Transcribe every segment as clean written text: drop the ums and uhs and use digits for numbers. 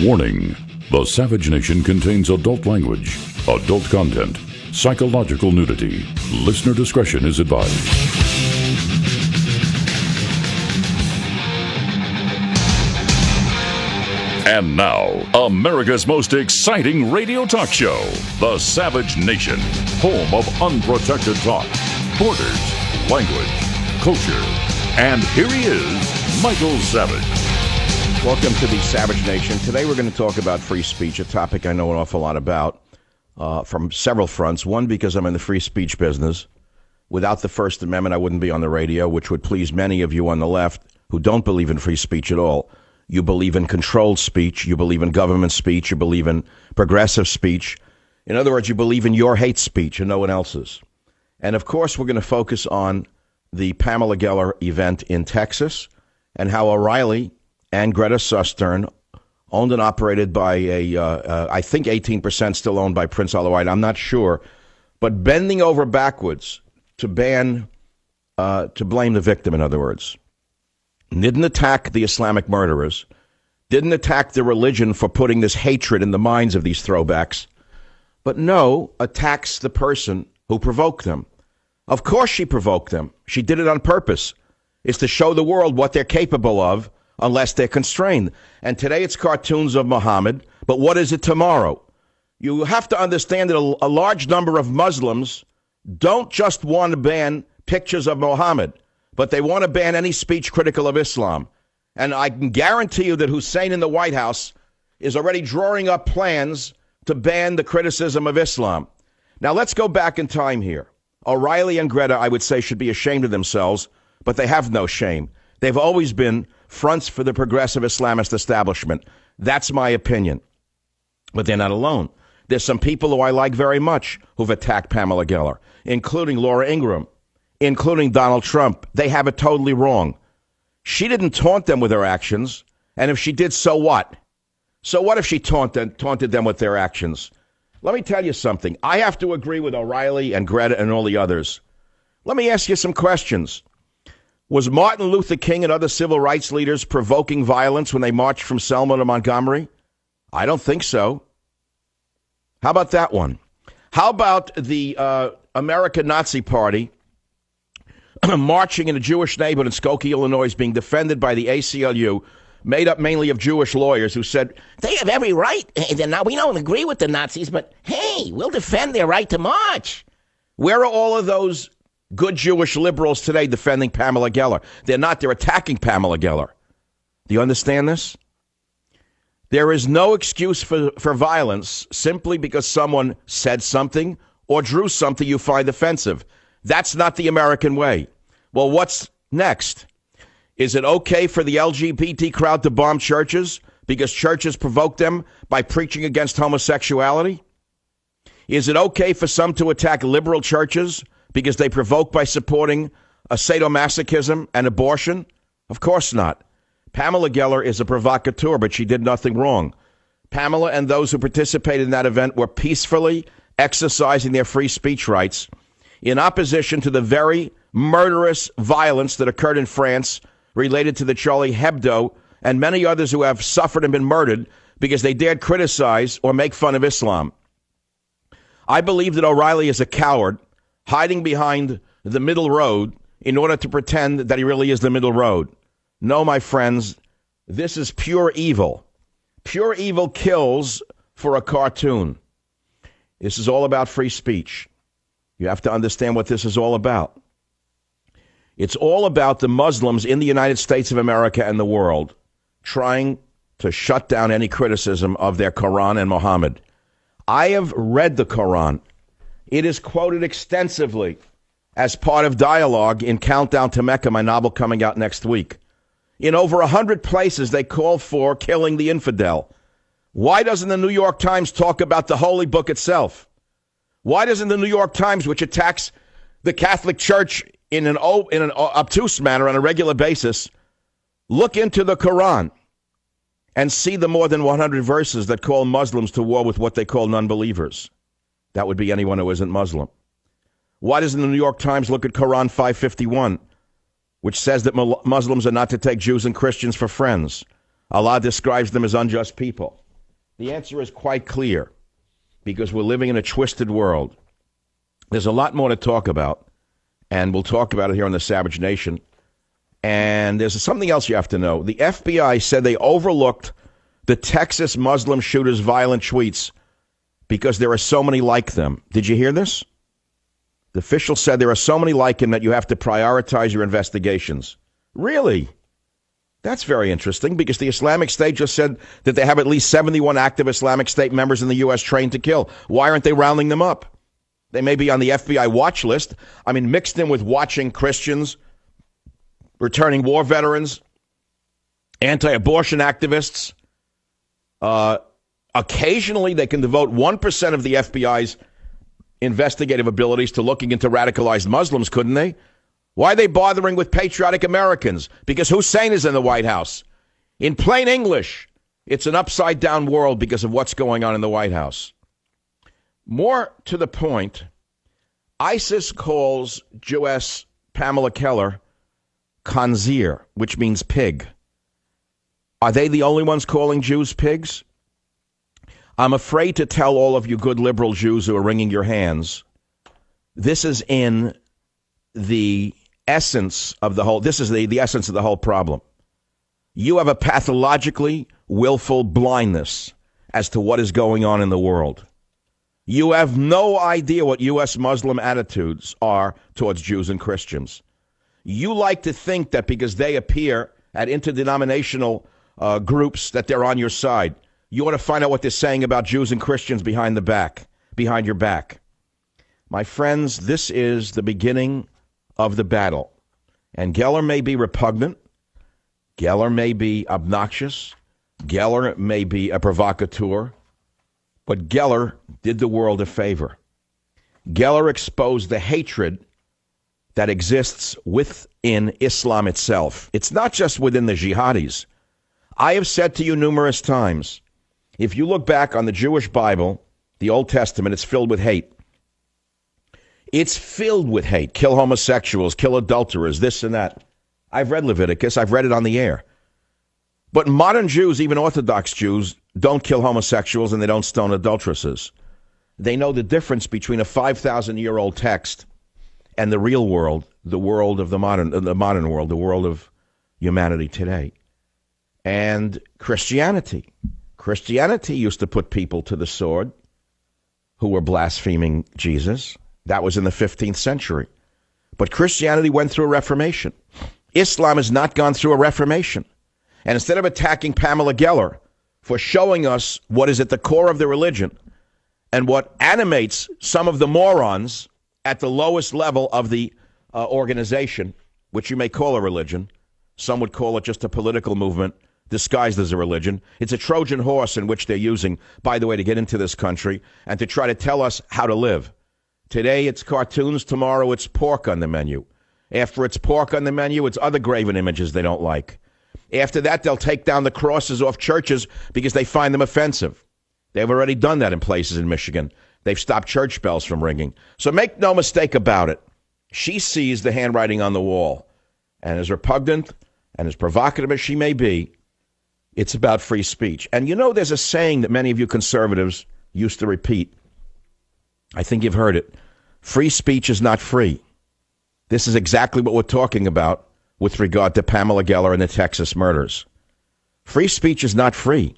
Warning: the Savage Nation contains adult language, adult content, psychological nudity. Listener discretion is advised. And now, America's most exciting radio talk show, The Savage Nation, home of unprotected talk, borders, language, culture. And here he is, Michael Savage. Welcome to the Savage Nation. Today we're going to talk about free speech, a topic I know an awful lot about from several fronts. One, because I'm in the free speech business. Without the First Amendment, I wouldn't be on the radio, which would please many of you on the left who don't believe in free speech at all. You believe in controlled speech. You believe in government speech. You believe in progressive speech. In other words, you believe in your hate speech and no one else's. And, of course, we're going to focus on the Pamela Geller event in Texas and how O'Reilly and Greta Sustern, owned and operated by I think 18% still owned by Prince Alawite, I'm not sure, but bending over backwards to blame the victim, in other words. Didn't attack the Islamic murderers, didn't attack the religion for putting this hatred in the minds of these throwbacks, but no, attacks the person who provoked them. Of course she provoked them. She did it on purpose. It's to show the world what they're capable of unless they're constrained. And today it's cartoons of Muhammad, but what is it tomorrow? You have to understand that a large number of Muslims don't just want to ban pictures of Muhammad, but they want to ban any speech critical of Islam. And I can guarantee you that Hussein in the White House is already drawing up plans to ban the criticism of Islam. Now, let's go back in time here. O'Reilly and Greta, I would say, should be ashamed of themselves, but they have no shame. They've always been fronts for the progressive Islamist establishment. That's my opinion. But they're not alone. There's some people who I like very much who've attacked Pamela Geller, including Laura Ingraham, including Donald Trump. They have it totally wrong. She didn't taunt them with her actions, and if she did, so what? So what if she taunted them with their actions? Let me tell you something. I have to agree with O'Reilly and Greta and all the others. Let me ask you some questions. Was Martin Luther King and other civil rights leaders provoking violence when they marched from Selma to Montgomery? I don't think so. How about that one? How about the American Nazi Party marching in a Jewish neighborhood in Skokie, Illinois, being defended by the ACLU, made up mainly of Jewish lawyers who said, they have every right. Now, we don't agree with the Nazis, but hey, we'll defend their right to march. Where are all of those good Jewish liberals today defending Pamela Geller? They're not. They're attacking Pamela Geller. Do you understand this? There is no excuse for violence simply because someone said something or drew something you find offensive. That's not the American way. Well, what's next? Is it okay for the LGBT crowd to bomb churches because churches provoke them by preaching against homosexuality? Is it okay for some to attack liberal churches because they provoke by supporting a sadomasochism and abortion? Of course not. Pamela Geller is a provocateur, but she did nothing wrong. Pamela and those who participated in that event were peacefully exercising their free speech rights in opposition to the very murderous violence that occurred in France related to the Charlie Hebdo and many others who have suffered and been murdered because they dared criticize or make fun of Islam. I believe that O'Reilly is a coward hiding behind the middle road in order to pretend that he really is the middle road. No, my friends, this is pure evil. Pure evil kills for a cartoon. This is all about free speech. You have to understand what this is all about. It's all about the Muslims in the United States of America and the world trying to shut down any criticism of their Quran and Muhammad. I have read the Quran. It is quoted extensively as part of dialogue in Countdown to Mecca, my novel coming out next week. In over 100 places, they call for killing the infidel. Why doesn't the New York Times talk about the holy book itself? Why doesn't the New York Times, which attacks the Catholic Church in an obtuse manner on a regular basis, look into the Quran and see the more than 100 verses that call Muslims to war with what they call non-believers? That would be anyone who isn't Muslim. Why doesn't the New York Times look at Quran 551, which says that Muslims are not to take Jews and Christians for friends? Allah describes them as unjust people. The answer is quite clear, because we're living in a twisted world. There's a lot more to talk about, and we'll talk about it here on the Savage Nation. And there's something else you have to know. The FBI said they overlooked the Texas Muslim shooter's violent tweets because there are so many like them. Did you hear this? The official said there are so many like him that you have to prioritize your investigations. Really? That's very interesting, because the Islamic State just said that they have at least 71 active Islamic State members in the U.S. trained to kill. Why aren't they rounding them up? They may be on the FBI watch list. I mean, mixed in with watching Christians, returning war veterans, anti-abortion activists. Occasionally, they can devote 1% of the FBI's investigative abilities to looking into radicalized Muslims, couldn't they? Why are they bothering with patriotic Americans? Because Hussein is in the White House. In plain English, it's an upside-down world because of what's going on in the White House. More to the point, ISIS calls Jewess Pamela Keller Khanzir, which means pig. Are they the only ones calling Jews pigs? I'm afraid to tell all of you good liberal Jews who are wringing your hands, this is in the essence of the whole, this is the essence of the whole problem. You have a pathologically willful blindness as to what is going on in the world. You have no idea what U.S. Muslim attitudes are towards Jews and Christians. You like to think that because they appear at interdenominational groups that they're on your side. You want to find out what they're saying about Jews and Christians behind your back. My friends, this is the beginning of the battle. And Geller may be repugnant. Geller may be obnoxious. Geller may be a provocateur. But Geller did the world a favor. Geller exposed the hatred that exists within Islam itself. It's not just within the jihadis. I have said to you numerous times, if you look back on the Jewish Bible, the Old Testament, it's filled with hate. It's filled with hate. Kill homosexuals, kill adulterers, this and that. I've read Leviticus. I've read it on the air. But modern Jews, even Orthodox Jews, don't kill homosexuals and they don't stone adulteresses. They know the difference between a 5,000-year-old text and the real world, the world of the modern world, the world of humanity today. And Christianity. Christianity used to put people to the sword who were blaspheming Jesus. That was in the 15th century. But Christianity went through a reformation. Islam has not gone through a reformation. And instead of attacking Pamela Geller for showing us what is at the core of the religion and what animates some of the morons at the lowest level of the organization, which you may call a religion, some would call it just a political movement disguised as a religion. It's a Trojan horse in which they're using, by the way, to get into this country and to try to tell us how to live. Today it's cartoons, tomorrow it's pork on the menu. After it's pork on the menu, it's other graven images they don't like. After that, they'll take down the crosses off churches because they find them offensive. They've already done that in places in Michigan. They've stopped church bells from ringing. So make no mistake about it. She sees the handwriting on the wall. And as repugnant and as provocative as she may be, it's about free speech. And you know, there's a saying that many of you conservatives used to repeat. I think you've heard it. Free speech is not free. This is exactly what we're talking about with regard to Pamela Geller and the Texas murders. Free speech is not free.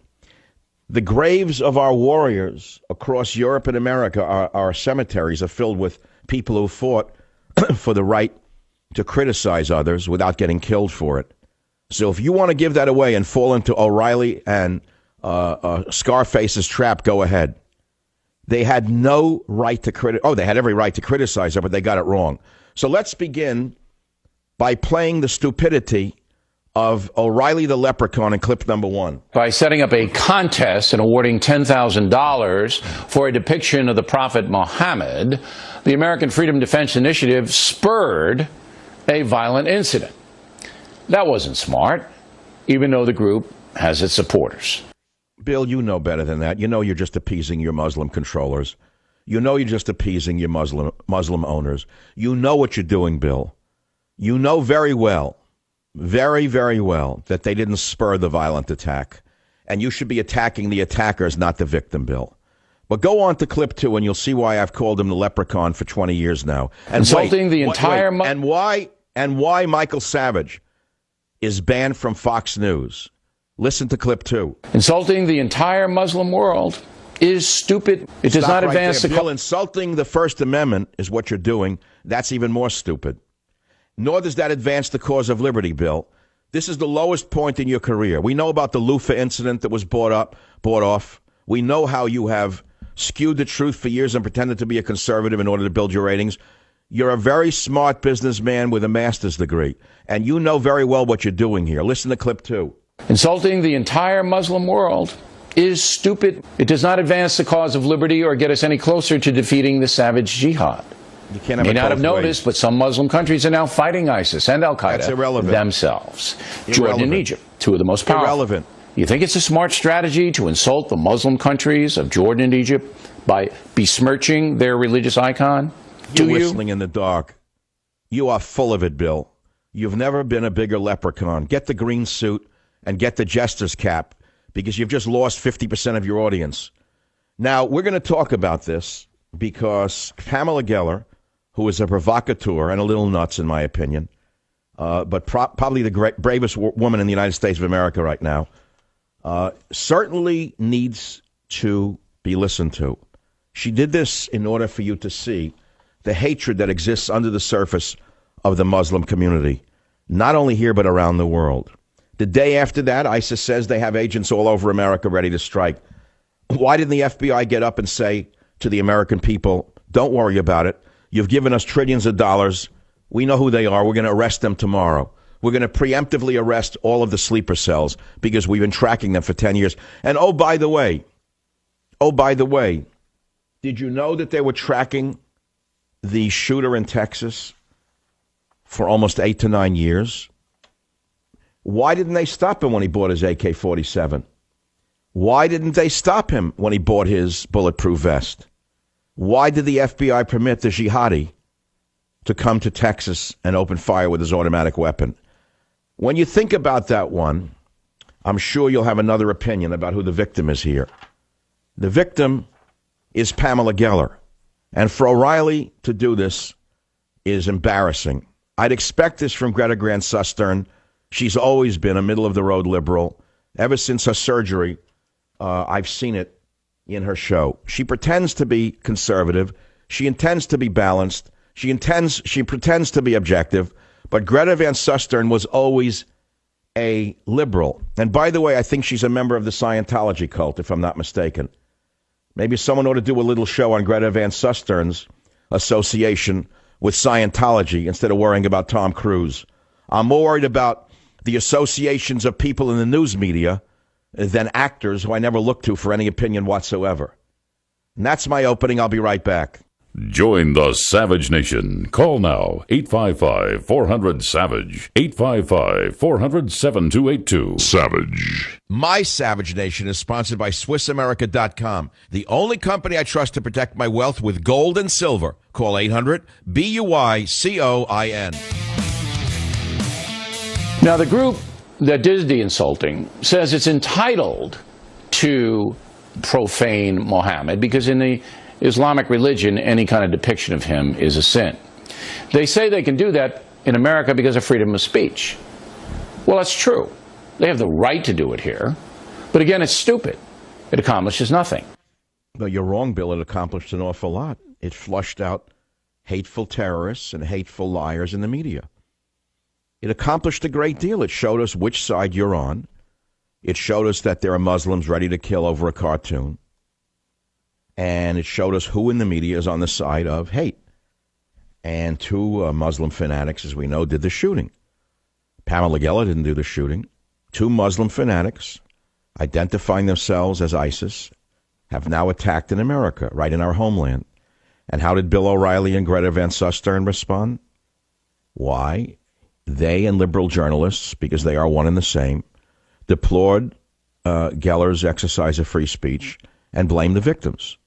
The graves of our warriors across Europe and America, our cemeteries, are filled with people who fought for the right to criticize others without getting killed for it. So if you want to give that away and fall into O'Reilly and Scarface's trap, go ahead. They had no right to they had every right to criticize her, but they got it wrong. So let's begin by playing the stupidity of O'Reilly the Leprechaun in clip number 1. By setting up a contest and awarding $10,000 for a depiction of the Prophet Muhammad, the American Freedom Defense Initiative spurred a violent incident. That wasn't smart, even though the group has its supporters. Bill, you know better than that. You know you're just appeasing your Muslim controllers. You know you're just appeasing your Muslim owners. You know what you're doing, Bill. You know very well, very, very well, that they didn't spur the violent attack. and you should be attacking the attackers, not the victim, Bill. But go on to clip 2, and you'll see why I've called him the leprechaun for 20 years now. And insulting the entire... and why Michael Savage is banned from Fox News. Listen to clip 2. Insulting the entire Muslim world is stupid. It does not advance the... Bill, insulting the First Amendment is what you're doing. That's even more stupid. Nor does that advance the cause of liberty, Bill. This is the lowest point in your career. We know about the loofah incident that was bought off. We know how you have skewed the truth for years and pretended to be a conservative in order to build your ratings. You're a very smart businessman with a master's degree, and you know very well what you're doing here. Listen to clip 2. Insulting the entire Muslim world is stupid. It does not advance the cause of liberty or get us any closer to defeating the savage jihad. You can't have may not have noticed, but some Muslim countries are now fighting ISIS and Al-Qaeda themselves. Jordan and Egypt, two of the most powerful. Irrelevant. You think it's a smart strategy to insult the Muslim countries of Jordan and Egypt by besmirching their religious icon? You're whistling in the dark. You are full of it, Bill. You've never been a bigger leprechaun. Get the green suit and get the jester's cap, because you've just lost 50% of your audience. Now, we're going to talk about this because Pamela Geller, who is a provocateur and a little nuts, in my opinion, but probably the bravest woman in the United States of America right now, certainly needs to be listened to. She did this in order for you to see the hatred that exists under the surface of the Muslim community, not only here but around the world. The day after that, ISIS says they have agents all over America ready to strike. Why didn't the FBI get up and say to the American people, don't worry about it. You've given us trillions of dollars. We know who they are. We're going to arrest them tomorrow. We're going to preemptively arrest all of the sleeper cells because we've been tracking them for 10 years. And oh, by the way, did you know that they were tracking the shooter in Texas for almost 8 to 9 years? Why didn't they stop him when he bought his AK-47? Why didn't they stop him when he bought his bulletproof vest? Why did the FBI permit the jihadi to come to Texas and open fire with his automatic weapon? When you think about that one, I'm sure you'll have another opinion about who the victim is here. The victim is Pamela Geller. And for O'Reilly to do this is embarrassing. I'd expect this from Greta Van Susteren. She's always been a middle-of-the-road liberal. Ever since her surgery, I've seen it in her show. She pretends to be conservative. She intends to be balanced. She pretends to be objective. But Greta Van Susteren was always a liberal. And by the way, I think she's a member of the Scientology cult, if I'm not mistaken. Maybe someone ought to do a little show on Greta Van Susteren's association with Scientology instead of worrying about Tom Cruise. I'm more worried about the associations of people in the news media than actors who I never look to for any opinion whatsoever. And that's my opening. I'll be right back. Join the Savage Nation. Call now, 855-400-SAVAGE, 855-400-7282. Savage. My Savage Nation is sponsored by SwissAmerica.com, the only company I trust to protect my wealth with gold and silver. Call 800-BUYCOIN. Now, the group that did the insulting says it's entitled to profane Mohammed because in the Islamic religion, any kind of depiction of him is a sin. They say they can do that in America because of freedom of speech. Well, that's true. They have the right to do it here. But again, it's stupid. It accomplishes nothing. No, you're wrong, Bill. It accomplished an awful lot. It flushed out hateful terrorists and hateful liars in the media. It accomplished a great deal. It showed us which side you're on. It showed us that there are Muslims ready to kill over a cartoon. And it showed us who in the media is on the side of hate. And two Muslim fanatics, as we know, did the shooting. Pamela Geller didn't do the shooting. Two Muslim fanatics, identifying themselves as ISIS, have now attacked in America, right in our homeland. And how did Bill O'Reilly and Greta Van Susteren respond? Why? They and liberal journalists, because they are one and the same, deplored Geller's exercise of free speech and blamed the victims.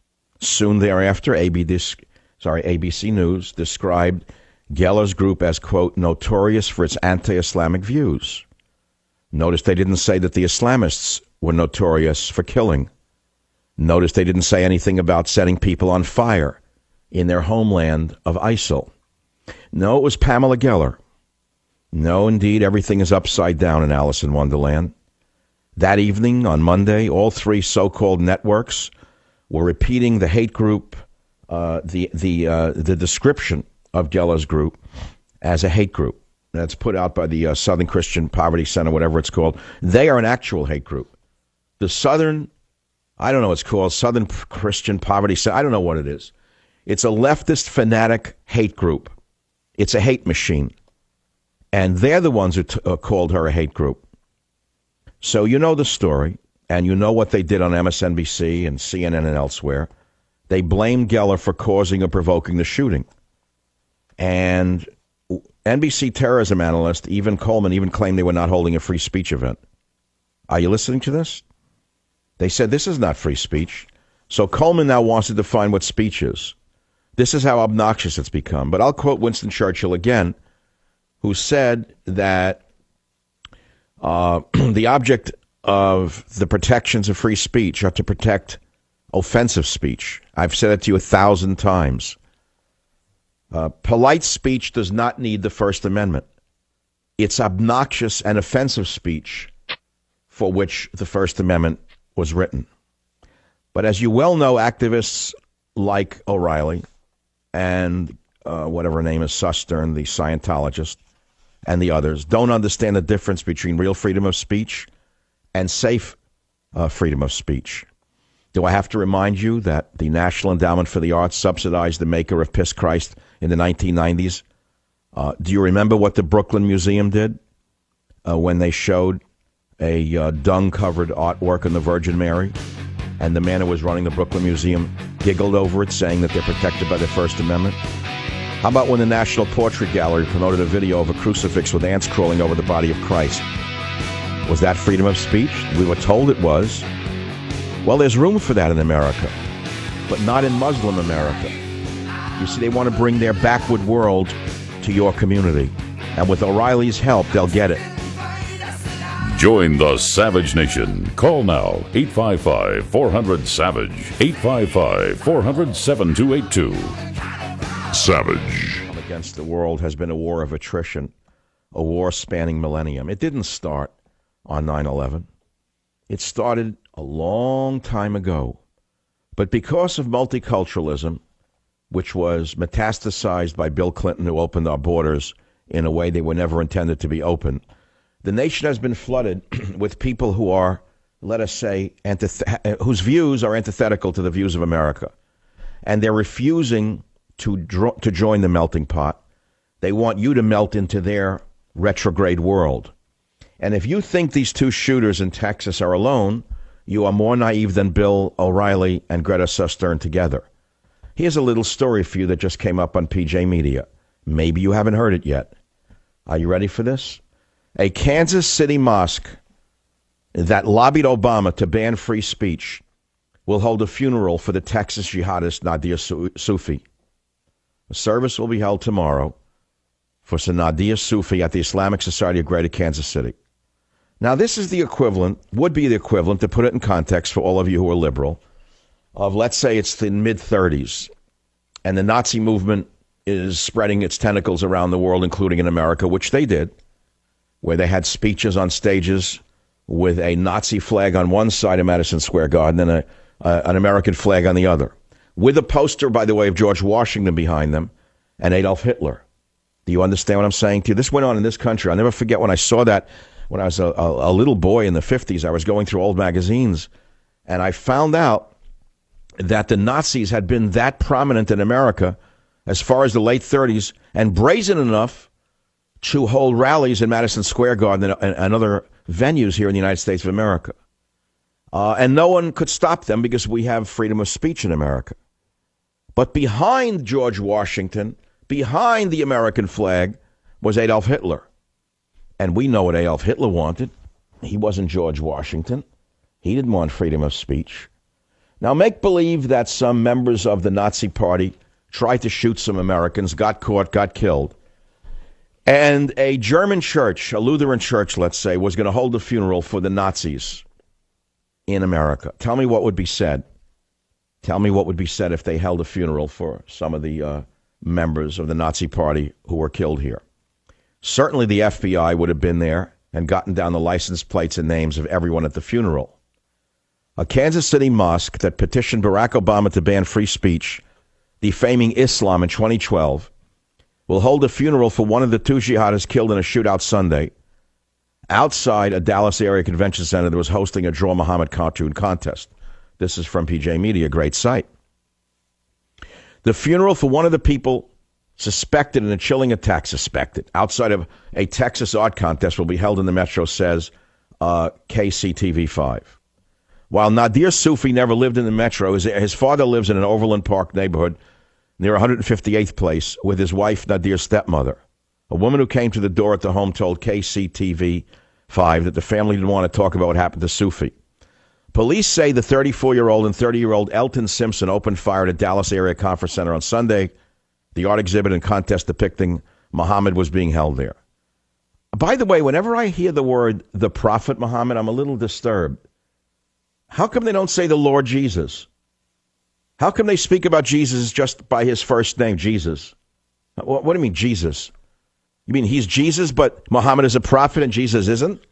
Soon thereafter, ABC News described Geller's group as, quote, notorious for its anti-Islamic views. Notice they didn't say that the Islamists were notorious for killing. Notice they didn't say anything about setting people on fire in their homeland of ISIL. No, it was Pamela Geller. No, indeed, everything is upside down in Alice in Wonderland. That evening, on Monday, all three so-called networks were repeating the hate group, the description of Geller's group as a hate group. That's put out by the Southern Christian Poverty Center, whatever it's called. They are an actual hate group. The Southern, I don't know what it's called, Southern Christian Poverty Center, I don't know what it is. It's a leftist fanatic hate group. It's a hate machine. And they're the ones who called her a hate group. So you know the story, and you know what they did on MSNBC and CNN and elsewhere. They blamed Geller for causing or provoking the shooting. And NBC terrorism analyst Evan Coleman even claimed they were not holding a free speech event. Are you listening to this? They said this is not free speech. So Coleman now wants to define what speech is. This is how obnoxious it's become. But I'll quote Winston Churchill again, who said that the object of the protections of free speech are to protect offensive speech. I've said it to you 1,000 times. Polite speech does not need the First Amendment. It's obnoxious and offensive speech for which the First Amendment was written. But as you well know, activists like O'Reilly and whatever her name is, Sustern, the Scientologist, and the others, don't understand the difference between real freedom of speech and safe freedom of speech. Do I have to remind you that the National Endowment for the Arts subsidized the maker of Piss Christ in the 1990s? Do you remember what the Brooklyn Museum did when they showed a dung-covered artwork on the Virgin Mary? And the man who was running the Brooklyn Museum giggled over it, saying that they're protected by the First Amendment. How about when the National Portrait Gallery promoted a video of a crucifix with ants crawling over the body of Christ? Was that freedom of speech? We were told it was. Well, there's room for that in America, but not in Muslim America. You see, they want to bring their backward world to your community. And with O'Reilly's help, they'll get it. Join the Savage Nation. Call now, 855-400-SAVAGE, 855-400-7282. Savage. Against the world has been a war of attrition, a war spanning millennium. It didn't start on 9/11. It started a long time ago. But because of multiculturalism, which was metastasized by Bill Clinton, who opened our borders in a way they were never intended to be open, the nation has been flooded with people who are, let us say, whose views are antithetical to the views of America. And they're refusing to join the melting pot. They want you to melt into their retrograde world. And if you think these two shooters in Texas are alone, you are more naive than Bill O'Reilly and Greta Sustern together. Here's a little story for you that just came up on PJ Media. Maybe you haven't heard it yet. Are you ready for this? A Kansas City mosque that lobbied Obama to ban free speech will hold a funeral for the Texas jihadist Nadia Sufi. A service will be held tomorrow for Nadia Sufi at the Islamic Society of Greater Kansas City. Now, this is the equivalent, would be the equivalent, to put it in context for all of you who are liberal, of, let's say, it's the mid-30s, and the Nazi movement is spreading its tentacles around the world, including in America, which they did, where they had speeches on stages with a Nazi flag on one side of Madison Square Garden and an American flag on the other, with a poster, by the way, of George Washington behind them and Adolf Hitler. Do you understand what I'm saying to you? This went on in this country. I'll never forget when I saw that when I was a little boy in the 50s. I was going through old magazines, and I found out that the Nazis had been that prominent in America as far as the late 30s and brazen enough to hold rallies in Madison Square Garden and other venues here in the United States of America. And no one could stop them because we have freedom of speech in America. But behind George Washington, behind the American flag, was Adolf Hitler. And we know what Adolf Hitler wanted. He wasn't George Washington. He didn't want freedom of speech. Now, make believe that some members of the Nazi Party tried to shoot some Americans, got caught, got killed. And a German church, a Lutheran church, let's say, was going to hold a funeral for the Nazis. in America. Tell me what would be said. Tell me what would be said if they held a funeral for some of the members of the Nazi Party who were killed here. Certainly the FBI would have been there and gotten down the license plates and names of everyone at the funeral. A Kansas City mosque that petitioned Barack Obama to ban free speech, defaming Islam in 2012, will hold a funeral for one of the two jihadists killed in a shootout Sunday outside a Dallas area convention center that was hosting a Draw Muhammad cartoon contest. This is from PJ Media, great site. The funeral for one of the people suspected in a chilling attack, outside of a Texas art contest will be held in the Metro, says KCTV5. While Nadir Sufi never lived in the Metro, his father lives in an Overland Park neighborhood near 158th Place with his wife, Nadir's stepmother. A woman who came to the door at the home told KCTV5 that the family didn't want to talk about what happened to Sufi. Police say the 34-year-old and 30-year-old Elton Simpson opened fire at a Dallas area conference center on Sunday. The art exhibit and contest depicting Muhammad was being held there. By the way, whenever I hear the word the Prophet Muhammad, I'm a little disturbed. How come they don't say the Lord Jesus? How come they speak about Jesus just by his first name, Jesus? What do you mean, Jesus? You mean he's Jesus, but Muhammad is a prophet and Jesus isn't?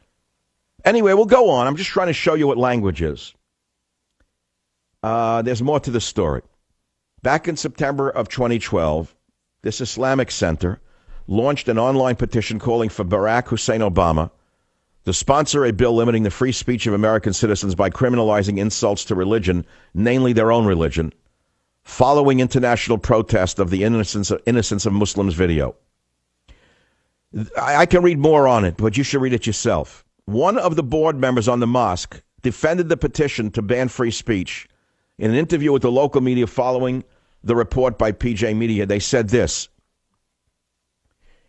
Anyway, we'll go on. I'm just trying to show you what language is. There's more to the story. Back in September of 2012, this Islamic Center launched an online petition calling for Barack Hussein Obama to sponsor a bill limiting the free speech of American citizens by criminalizing insults to religion, namely their own religion, following international protest of the Innocence of Muslims video. I can read more on it, but you should read it yourself. One of the board members on the mosque defended the petition to ban free speech. In an interview with the local media following the report by PJ Media, they said this: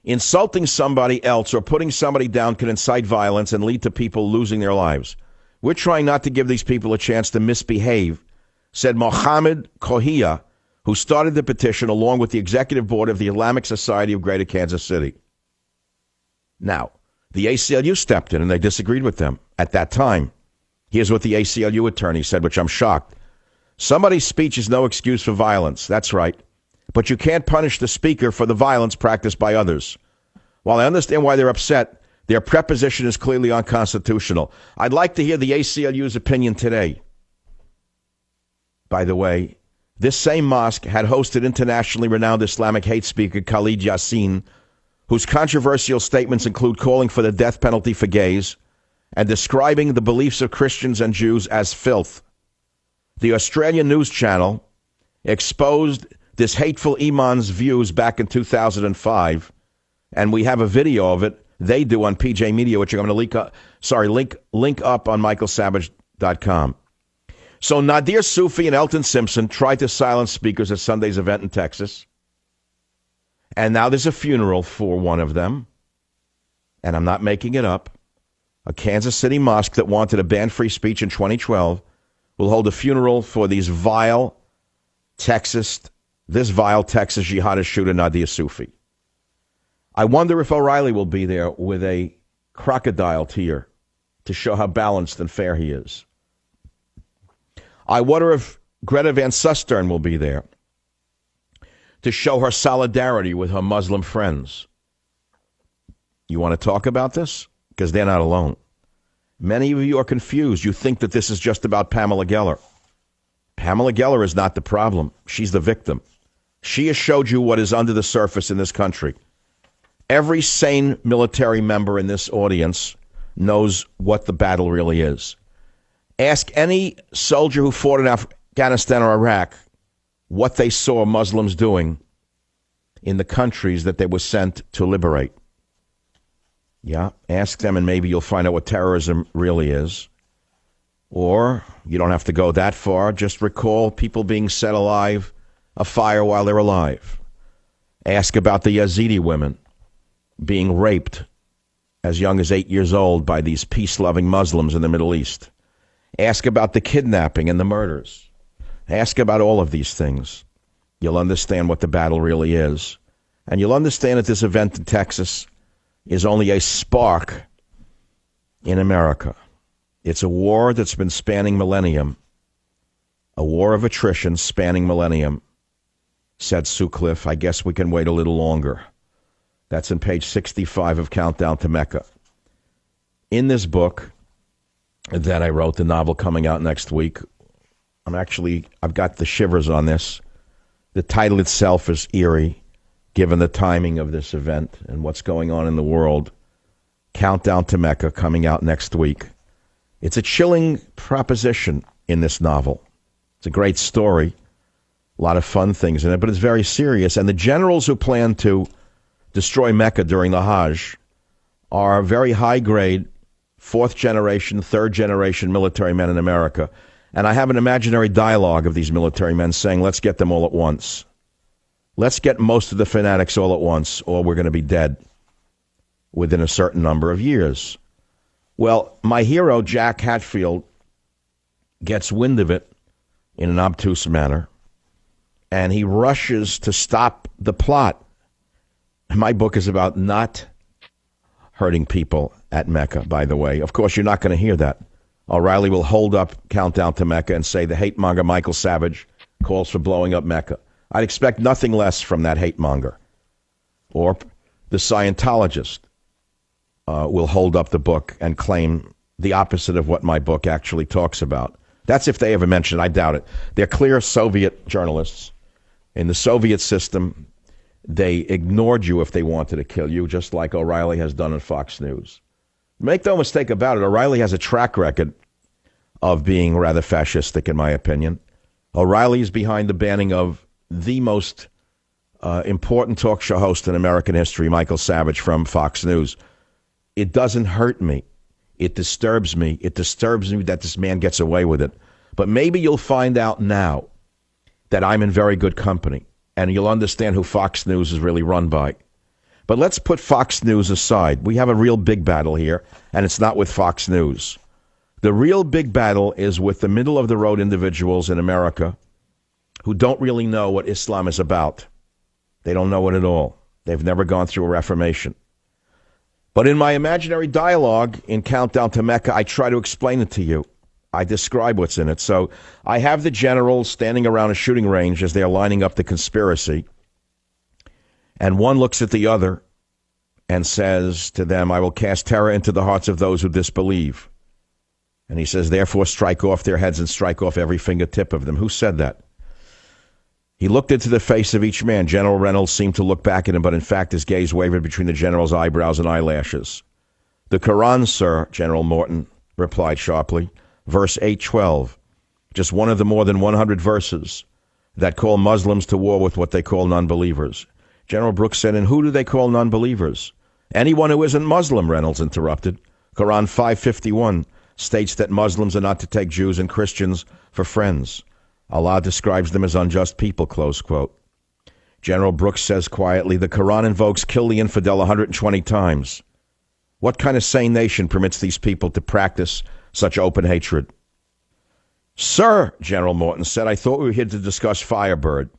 insulting somebody else or putting somebody down can incite violence and lead to people losing their lives. We're trying not to give these people a chance to misbehave, said Mohammed Kohia, who started the petition along with the executive board of the Islamic Society of Greater Kansas City. Now, the ACLU stepped in and they disagreed with them at that time. Here's what the ACLU attorney said, which I'm shocked. Somebody's speech is no excuse for violence. That's right. But you can't punish the speaker for the violence practiced by others. While I understand why they're upset, their preposition is clearly unconstitutional. I'd like to hear the ACLU's opinion today. By the way, this same mosque had hosted internationally renowned Islamic hate speaker Khalid Yassin, whose controversial statements include calling for the death penalty for gays and describing the beliefs of Christians and Jews as filth. The Australian news channel exposed this hateful imam's views back in 2005, and we have a video of it. They do on PJ Media, which I'm going to link up on michaelsavage.com. So Nadir Sufi and Elton Simpson tried to silence speakers at Sunday's event in Texas, and now there's a funeral for one of them, and I'm not making it up. A Kansas City mosque that wanted to ban free speech in 2012 will hold a funeral for this vile Texas jihadist shooter, Nadir Sufi. I wonder if O'Reilly will be there with a crocodile tear to show how balanced and fair he is. I wonder if Greta Van Susteren will be there to show her solidarity with her Muslim friends. You want to talk about this? Because they're not alone. Many of you are confused. You think that this is just about Pamela Geller. Pamela Geller is not the problem. She's the victim. She has showed you what is under the surface in this country. Every sane military member in this audience knows what the battle really is. Ask any soldier who fought in Afghanistan or Iraq what they saw Muslims doing in the countries that they were sent to liberate. Yeah, ask them and maybe you'll find out what terrorism really is. Or you don't have to go that far. Just recall people being set alive, afire while they're alive. Ask about the Yazidi women being raped as young as 8 years old by these peace-loving Muslims in the Middle East. Ask about the kidnapping and the murders. Ask about all of these things. You'll understand what the battle really is. And you'll understand that this event in Texas is only a spark in America. It's a war that's been spanning millennium, a war of attrition spanning millennium, said Sutcliffe. I guess we can wait a little longer. That's on page 65 of Countdown to Mecca. In this book that I wrote, the novel coming out next week, I've got the shivers on this. The title itself is eerie, given the timing of this event and what's going on in the world. Countdown to Mecca, coming out next week. It's a chilling proposition in this novel. It's a great story, a lot of fun things in it, but it's very serious. And the generals who plan to destroy Mecca during the Hajj are very high-grade, fourth-generation, third-generation military men in America. And I have an imaginary dialogue of these military men saying, let's get them all at once. Let's get most of the fanatics all at once, or we're going to be dead within a certain number of years. Well, my hero, Jack Hatfield, gets wind of it in an obtuse manner, and he rushes to stop the plot. My book is about not hurting people at Mecca, by the way. Of course, you're not going to hear that. O'Reilly will hold up Countdown to Mecca and say the hate monger Michael Savage calls for blowing up Mecca. I'd expect nothing less from that hate monger. Or the Scientologist will hold up the book and claim the opposite of what my book actually talks about. That's if they ever mention it. I doubt it. They're clear Soviet journalists. In the Soviet system, they ignored you if they wanted to kill you, just like O'Reilly has done on Fox News. Make no mistake about it, O'Reilly has a track record of being rather fascistic, in my opinion. O'Reilly is behind the banning of the most important talk show host in American history, Michael Savage from Fox News. It doesn't hurt me. It disturbs me. It disturbs me that this man gets away with it. But maybe you'll find out now that I'm in very good company, and you'll understand who Fox News is really run by. But let's put Fox News aside. We have a real big battle here, and it's not with Fox News. The real big battle is with the middle-of-the-road individuals in America who don't really know what Islam is about. They don't know it at all. They've never gone through a reformation. But in my imaginary dialogue in Countdown to Mecca, I try to explain it to you. I describe what's in it. So I have the generals standing around a shooting range as they are lining up the conspiracy. And one looks at the other and says to them, I will cast terror into the hearts of those who disbelieve. And he says, therefore, strike off their heads and strike off every fingertip of them. Who said that? He looked into the face of each man. General Reynolds seemed to look back at him, but in fact his gaze wavered between the general's eyebrows and eyelashes. The Quran, sir, General Morton replied sharply. Verse 812, just one of the more than 100 verses that call Muslims to war with what they call non-believers. General Brooks said, and who do they call non-believers? Anyone who isn't Muslim, Reynolds interrupted. Quran 551 states that Muslims are not to take Jews and Christians for friends. Allah describes them as unjust people, close quote. General Brooks says quietly, the Quran invokes kill the infidel 120 times. What kind of sane nation permits these people to practice such open hatred? Sir, General Morton said, I thought we were here to discuss Firebird.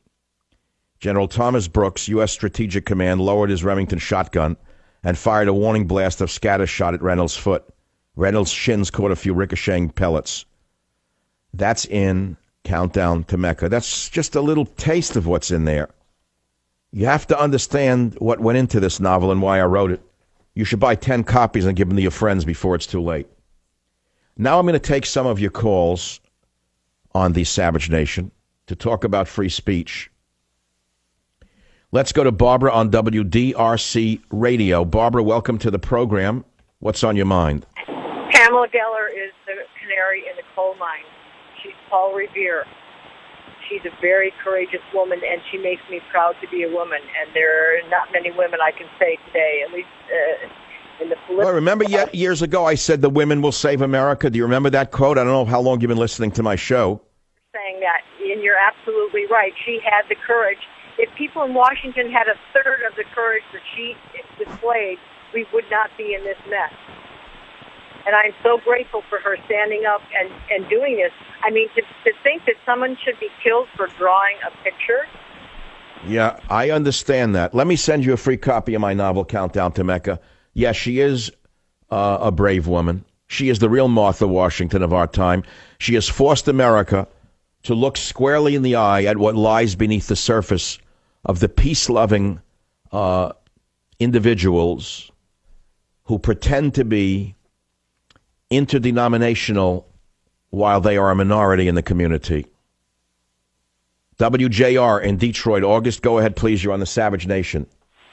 General Thomas Brooks, U.S. Strategic Command, lowered his Remington shotgun and fired a warning blast of scatter shot at Reynolds' foot. Reynolds' shins caught a few ricocheting pellets. That's in Countdown to Mecca. That's just a little taste of what's in there. You have to understand what went into this novel and why I wrote it. You should buy 10 copies and give them to your friends before it's too late. Now I'm going to take some of your calls on the Savage Nation to talk about free speech. Let's go to Barbara on WDRC Radio. Barbara, welcome to the program. What's on your mind? Pamela Geller is the canary in the coal mine. She's Paul Revere. She's a very courageous woman, and she makes me proud to be a woman. And there are not many women I can say today, at least in the political... Well, remember years ago I said the women will save America? Do you remember that quote? I don't know how long you've been listening to my show. Saying that, and you're absolutely right. She had the courage. If people in Washington had a third of the courage that she displayed, we would not be in this mess. And I'm so grateful for her standing up and doing this. I mean, to think that someone should be killed for drawing a picture. Yeah, I understand that. Let me send you a free copy of my novel, Countdown to Mecca. Yes, she is a brave woman. She is the real Martha Washington of our time. She has forced America to look squarely in the eye at what lies beneath the surface of the peace-loving individuals who pretend to be interdenominational while they are a minority in the community. WJR in Detroit. August, go ahead, please. You're on the Savage Nation.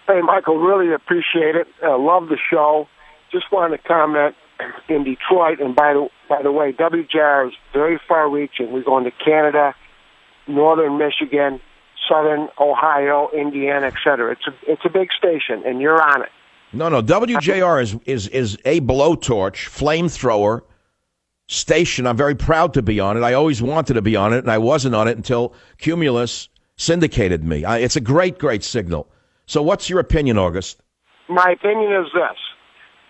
Hey, Michael, really appreciate it. Love the show. Just wanted to comment in Detroit, and by the way, WJR is very far-reaching. We're going to Canada, northern Michigan, southern Ohio, Indiana, etc. It's a big station, and you're on it. No, WJR is a blowtorch, flamethrower station. I'm very proud to be on it. I always wanted to be on it, and I wasn't on it until Cumulus syndicated me. It's a great, great signal. So what's your opinion, August? My opinion is this.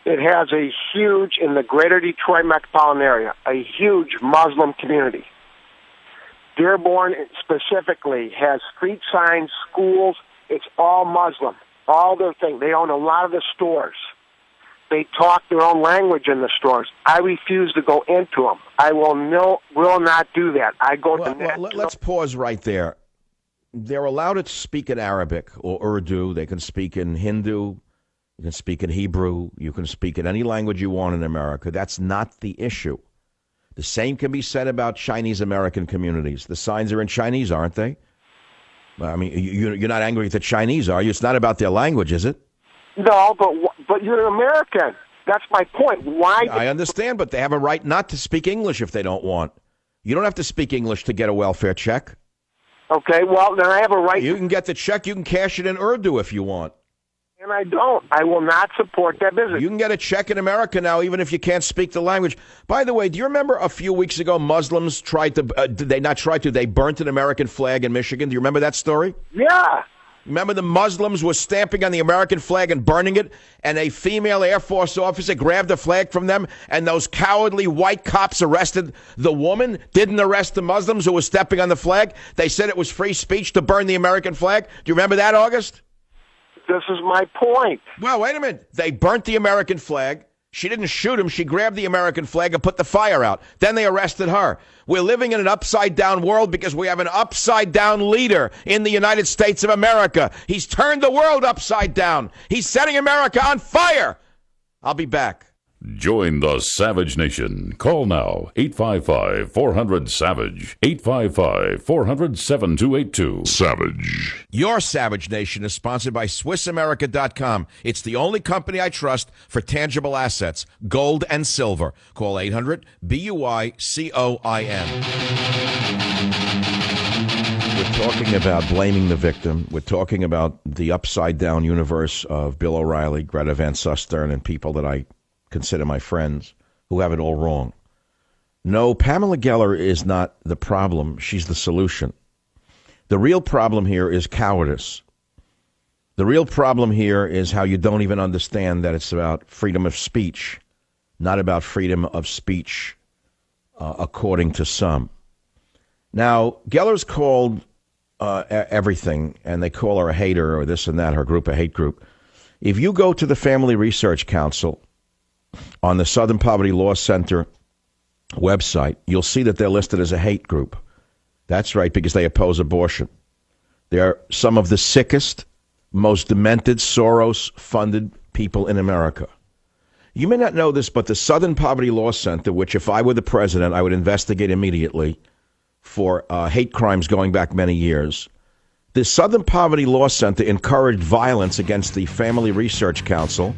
It has a huge, in the greater Detroit metropolitan area, a huge Muslim community. Dearborn specifically has street signs, schools. It's all Muslim. All their thing. They own a lot of the stores. They talk their own language in the stores. I refuse to go into them. I will not do that. I go to that. Let's pause right there. They're allowed to speak in Arabic or Urdu. They can speak in Hindu. You can speak in Hebrew. You can speak in any language you want in America. That's not the issue. The same can be said about Chinese American communities. The signs are in Chinese, aren't they? I mean, you're not angry at the Chinese, are you? It's not about their language, is it? No, but you're an American. That's my point. Why? I understand, but they have a right not to speak English if they don't want. You don't have to speak English to get a welfare check. Okay, well, then I have a right. You can get the check. You can cash it in Urdu if you want. And I don't. I will not support that business. You can get a check in America now, even if you can't speak the language. By the way, do you remember a few weeks ago Muslims tried to, they burnt an American flag in Michigan? Do you remember that story? Yeah. Remember the Muslims were stamping on the American flag and burning it, and a female Air Force officer grabbed the flag from them, and those cowardly white cops arrested the woman, didn't arrest the Muslims who were stepping on the flag. They said it was free speech to burn the American flag. Do you remember that, August? This is my point. Well, wait a minute. They burnt the American flag. She didn't shoot him. She grabbed the American flag and put the fire out. Then they arrested her. We're living in an upside-down world because we have an upside-down leader in the United States of America. He's turned the world upside down. He's setting America on fire. I'll be back. Join the Savage Nation. Call now, 855-400-SAVAGE, 855-400-7282. Savage. Your Savage Nation is sponsored by SwissAmerica.com. It's the only company I trust for tangible assets, gold and silver. Call 800-BUY-COIN. We're talking about blaming the victim. We're talking about the upside-down universe of Bill O'Reilly, Greta Van Susteren, and people that I consider my friends who have it all wrong. No, Pamela Geller is not the problem. She's the solution. The real problem here is cowardice. The real problem here is how you don't even understand that it's about freedom of speech, not about freedom of speech according to some. Now, Geller's called everything, and they call her a hater or this and that, her group, a hate group. If you go to the Family Research Council on the Southern Poverty Law Center website, you'll see that they're listed as a hate group. That's right, because they oppose abortion. They're some of the sickest, most demented, Soros-funded people in America. You may not know this, but the Southern Poverty Law Center, which if I were the president, I would investigate immediately for hate crimes going back many years. The Southern Poverty Law Center encouraged violence against the Family Research Council.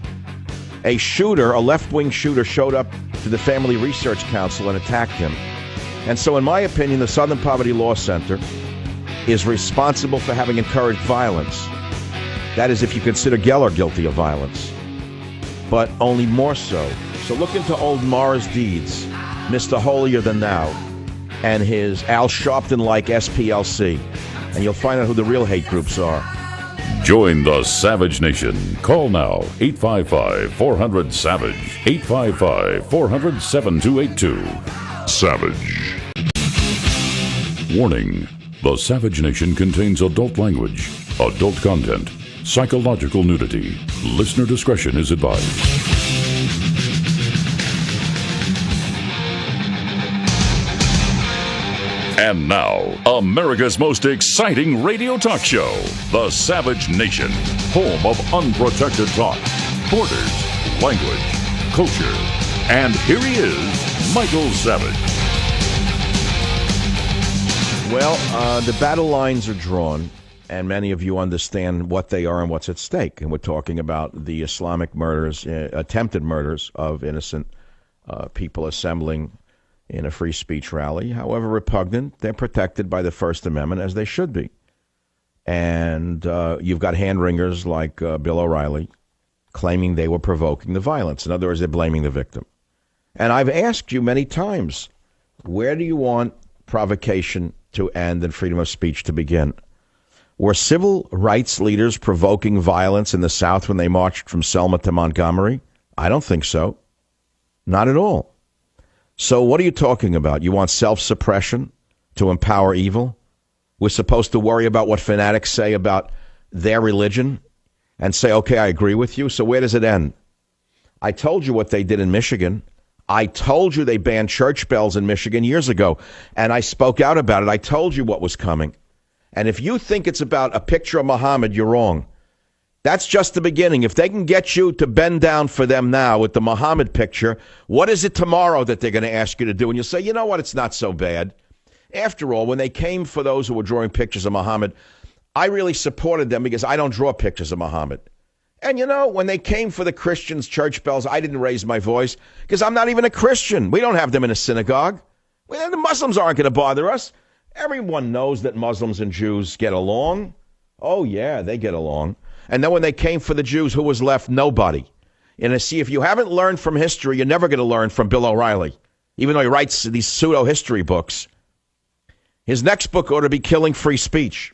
A shooter, a left-wing shooter, showed up to the Family Research Council and attacked him. And so, in my opinion, the Southern Poverty Law Center is responsible for having encouraged violence. That is, if you consider Geller guilty of violence. But only more so. So look into old Mars Deeds, Mr. Holier Than Thou, and his Al Sharpton-like SPLC, and you'll find out who the real hate groups are. Join the Savage Nation. Call now, 855-400-SAVAGE, 855-400-7282. Savage. Warning. The Savage Nation contains adult language, adult content, psychological nudity. Listener discretion is advised. And now, America's most exciting radio talk show, The Savage Nation, home of unprotected talk, borders, language, culture. And here he is, Michael Savage. Well, the battle lines are drawn, and many of you understand what they are and what's at stake. And we're talking about the Islamic murders, attempted murders of innocent people assembling in a free speech rally. However repugnant, they're protected by the First Amendment, as they should be. And you've got hand-wringers like Bill O'Reilly claiming they were provoking the violence. In other words, they're blaming the victim. And I've asked you many times, where do you want provocation to end and freedom of speech to begin? Were civil rights leaders provoking violence in the South when they marched from Selma to Montgomery? I don't think so. Not at all. So what are you talking about? You want self-suppression to empower evil? We're supposed to worry about what fanatics say about their religion and say, okay, I agree with you. So where does it end? I told you what they did in Michigan. I told you they banned church bells in Michigan years ago, and I spoke out about it. I told you what was coming. And if you think it's about a picture of Muhammad, you're wrong. That's just the beginning. If they can get you to bend down for them now with the Muhammad picture, what is it tomorrow that they're going to ask you to do? And you'll say, you know what, it's not so bad. After all, when they came for those who were drawing pictures of Muhammad, I really supported them because I don't draw pictures of Muhammad. And you know, when they came for the Christians' church bells, I didn't raise my voice because I'm not even a Christian. We don't have them in a synagogue. Well, the Muslims aren't going to bother us. Everyone knows that Muslims and Jews get along. Oh, yeah, they get along. And then when they came for the Jews, who was left? Nobody. And see, if you haven't learned from history, you're never going to learn from Bill O'Reilly, even though he writes these pseudo-history books. His next book ought to be Killing Free Speech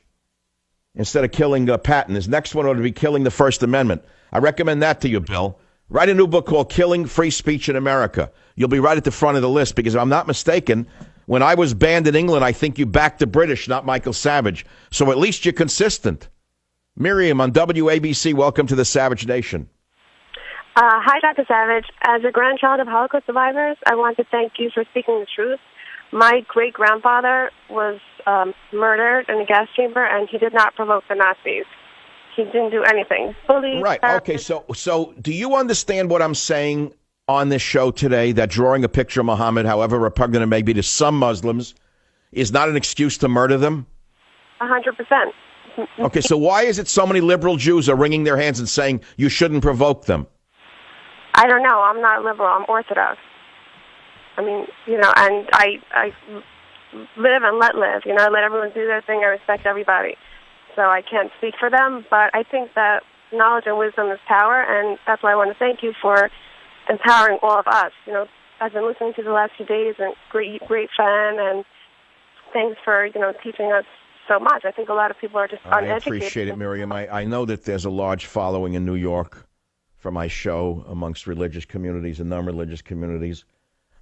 instead of killing Patton. His next one ought to be Killing the First Amendment. I recommend that to you, Bill. Write a new book called Killing Free Speech in America. You'll be right at the front of the list because if I'm not mistaken, when I was banned in England, I think you backed the British, not Michael Savage. So at least you're consistent. Miriam on WABC, welcome to the Savage Nation. Hi, Dr. Savage. As a grandchild of Holocaust survivors, I want to thank you for speaking the truth. My great-grandfather was murdered in a gas chamber, and he did not provoke the Nazis. He didn't do anything. Fully right. Okay, so do you understand what I'm saying on this show today, that drawing a picture of Muhammad, however repugnant it may be to some Muslims, is not an excuse to murder them? 100%. Okay, so why is it so many liberal Jews are wringing their hands and saying you shouldn't provoke them? I don't know. I'm not liberal. I'm Orthodox. I mean, you know, and I live and let live. You know, I let everyone do their thing. I respect everybody. So I can't speak for them, but I think that knowledge and wisdom is power, and that's why I want to thank you for empowering all of us. You know, I've been listening to the last few days, and great fan, and thanks for, you know, teaching us so much. I think a lot of people are just uneducated. I appreciate it, Miriam. I know that there's a large following in New York for my show amongst religious communities and non-religious communities.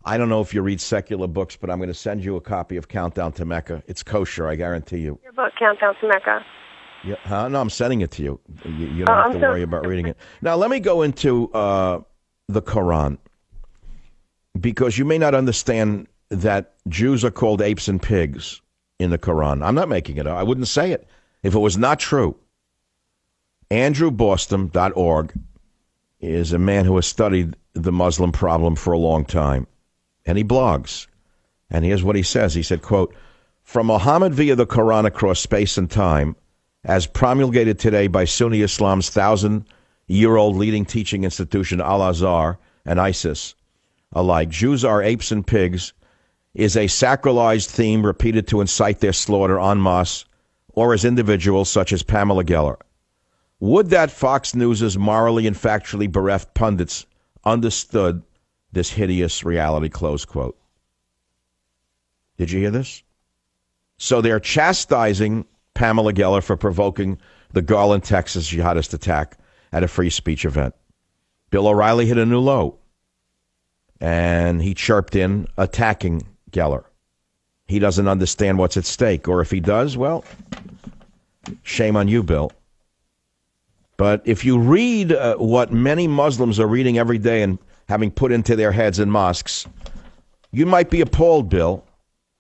I don't know if you read secular books, but I'm going to send you a copy of Countdown to Mecca. It's kosher, I guarantee you. Your book, Countdown to Mecca. Yeah, no, I'm sending it to you. You don't have to worry about reading it. Now, let me go into the Quran, because you may not understand that Jews are called apes and pigs in the Quran. I'm not making it up. I wouldn't say it if it was not true. AndrewBostom.org is a man who has studied the Muslim problem for a long time, and he blogs. And here's what he says. He said, quote, "From Muhammad via the Quran across space and time, as promulgated today by Sunni Islam's 1,000-year-old leading teaching institution, Al-Azhar and ISIS alike, Jews are apes and pigs, is a sacralized theme repeated to incite their slaughter en masse or as individuals such as Pamela Geller. Would that Fox News' morally and factually bereft pundits understood this hideous reality," close quote. Did you hear this? So they're chastising Pamela Geller for provoking the Garland, Texas jihadist attack at a free speech event. Bill O'Reilly hit a new low, and he chirped in attacking Geller. He doesn't understand what's at stake, or if he does, well, shame on you, Bill. But if you read what many Muslims are reading every day and having put into their heads in mosques, you might be appalled, Bill.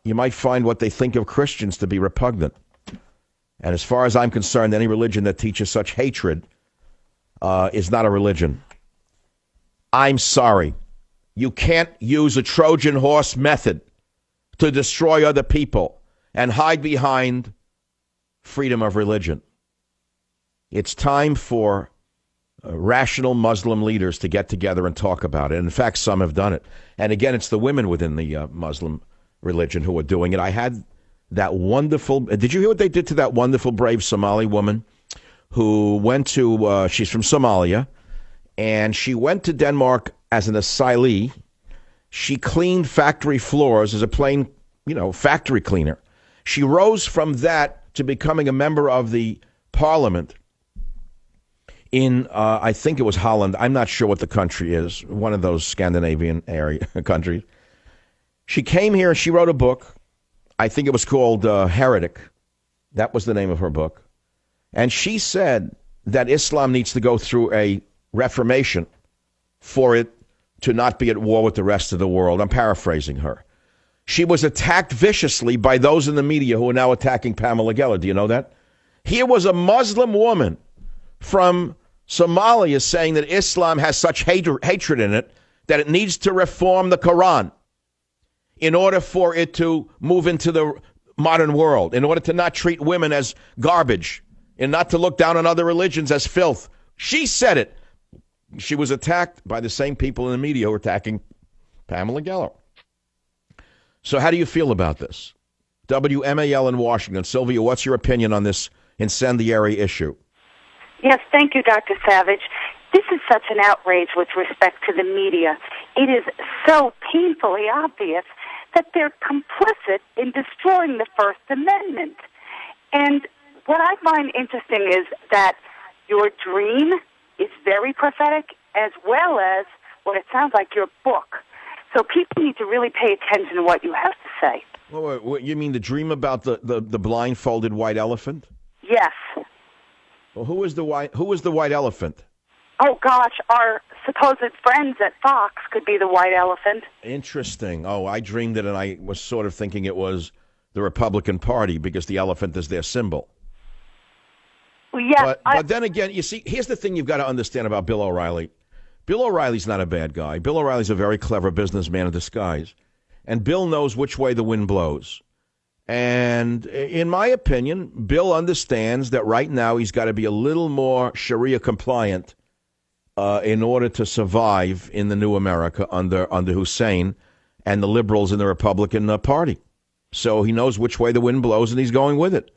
you might find what they think of Christians to be repugnant. And as far as I'm concerned, any religion that teaches such hatred is not a religion. I'm sorry. You can't use a Trojan horse method to destroy other people and hide behind freedom of religion. It's time for rational Muslim leaders to get together and talk about it. And in fact, some have done it. And again, it's the women within the Muslim religion who are doing it. I had that wonderful, did you hear what they did to that wonderful, brave Somali woman who went to, she's from Somalia, and she went to Denmark as an asylee. She cleaned factory floors as a plain, factory cleaner. She rose from that to becoming a member of the parliament in, I think it was Holland. I'm not sure what the country is, one of those Scandinavian area countries. She came here and she wrote a book. I think it was called Heretic. That was the name of her book. And she said that Islam needs to go through a reformation for it to not be at war with the rest of the world. I'm paraphrasing her. She was attacked viciously by those in the media who are now attacking Pamela Geller. Do you know that? Here was a Muslim woman from Somalia saying that Islam has such hatred in it that it needs to reform the Quran in order for it to move into the modern world, in order to not treat women as garbage and not to look down on other religions as filth. She said it. She was attacked by the same people in the media who are attacking Pamela Geller. So how do you feel about this? WMAL in Washington. Sylvia, what's your opinion on this incendiary issue? Yes, thank you, Dr. Savage. This is such an outrage with respect to the media. It is so painfully obvious that they're complicit in destroying the First Amendment. And what I find interesting is that your dream is very prophetic, as well as what it sounds like your book. So people need to really pay attention to what you have to say. What, you mean the dream about the blindfolded white elephant? Yes. Well, who was the white elephant? Oh, gosh, our supposed friends at Fox could be the white elephant. Interesting. Oh, I dreamed it, and I was sort of thinking it was the Republican Party because the elephant is their symbol. Well, yes. But then again, you see, here's the thing you've got to understand about Bill O'Reilly. Bill O'Reilly's not a bad guy. Bill O'Reilly's a very clever businessman in disguise. And Bill knows which way the wind blows. And in my opinion, Bill understands that right now he's got to be a little more Sharia compliant in order to survive in the new America under Hussein and the liberals in the Republican Party. So he knows which way the wind blows, and he's going with it.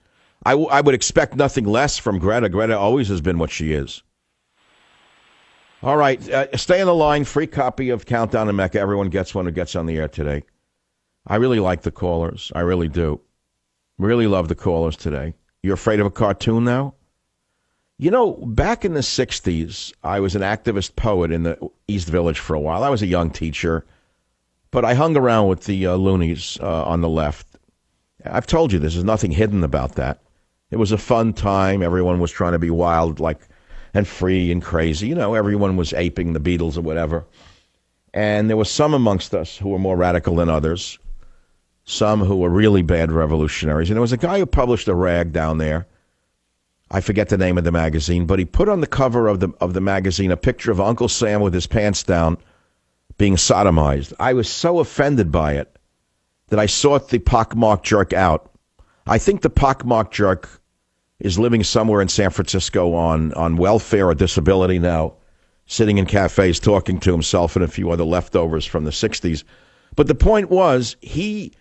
I would expect nothing less from Greta. Greta always has been what she is. All right, stay on the line. Free copy of Countdown to Mecca. Everyone gets one who gets on the air today. I really like the callers. I really do. Really love the callers today. You're afraid of a cartoon now? You know, back in the 60s, I was an activist poet in the East Village for a while. I was a young teacher, but I hung around with the loonies on the left. I've told you this. There's nothing hidden about that. It was a fun time. Everyone was trying to be wild and free and crazy. You know, everyone was aping the Beatles or whatever. And there were some amongst us who were more radical than others, some who were really bad revolutionaries. And there was a guy who published a rag down there. I forget the name of the magazine, but he put on the cover of the magazine a picture of Uncle Sam with his pants down being sodomized. I was so offended by it that I sought the pockmarked jerk out. I think the pockmarked jerk is living somewhere in San Francisco on welfare or disability now, sitting in cafes talking to himself and a few other leftovers from the 60s. But the point was, he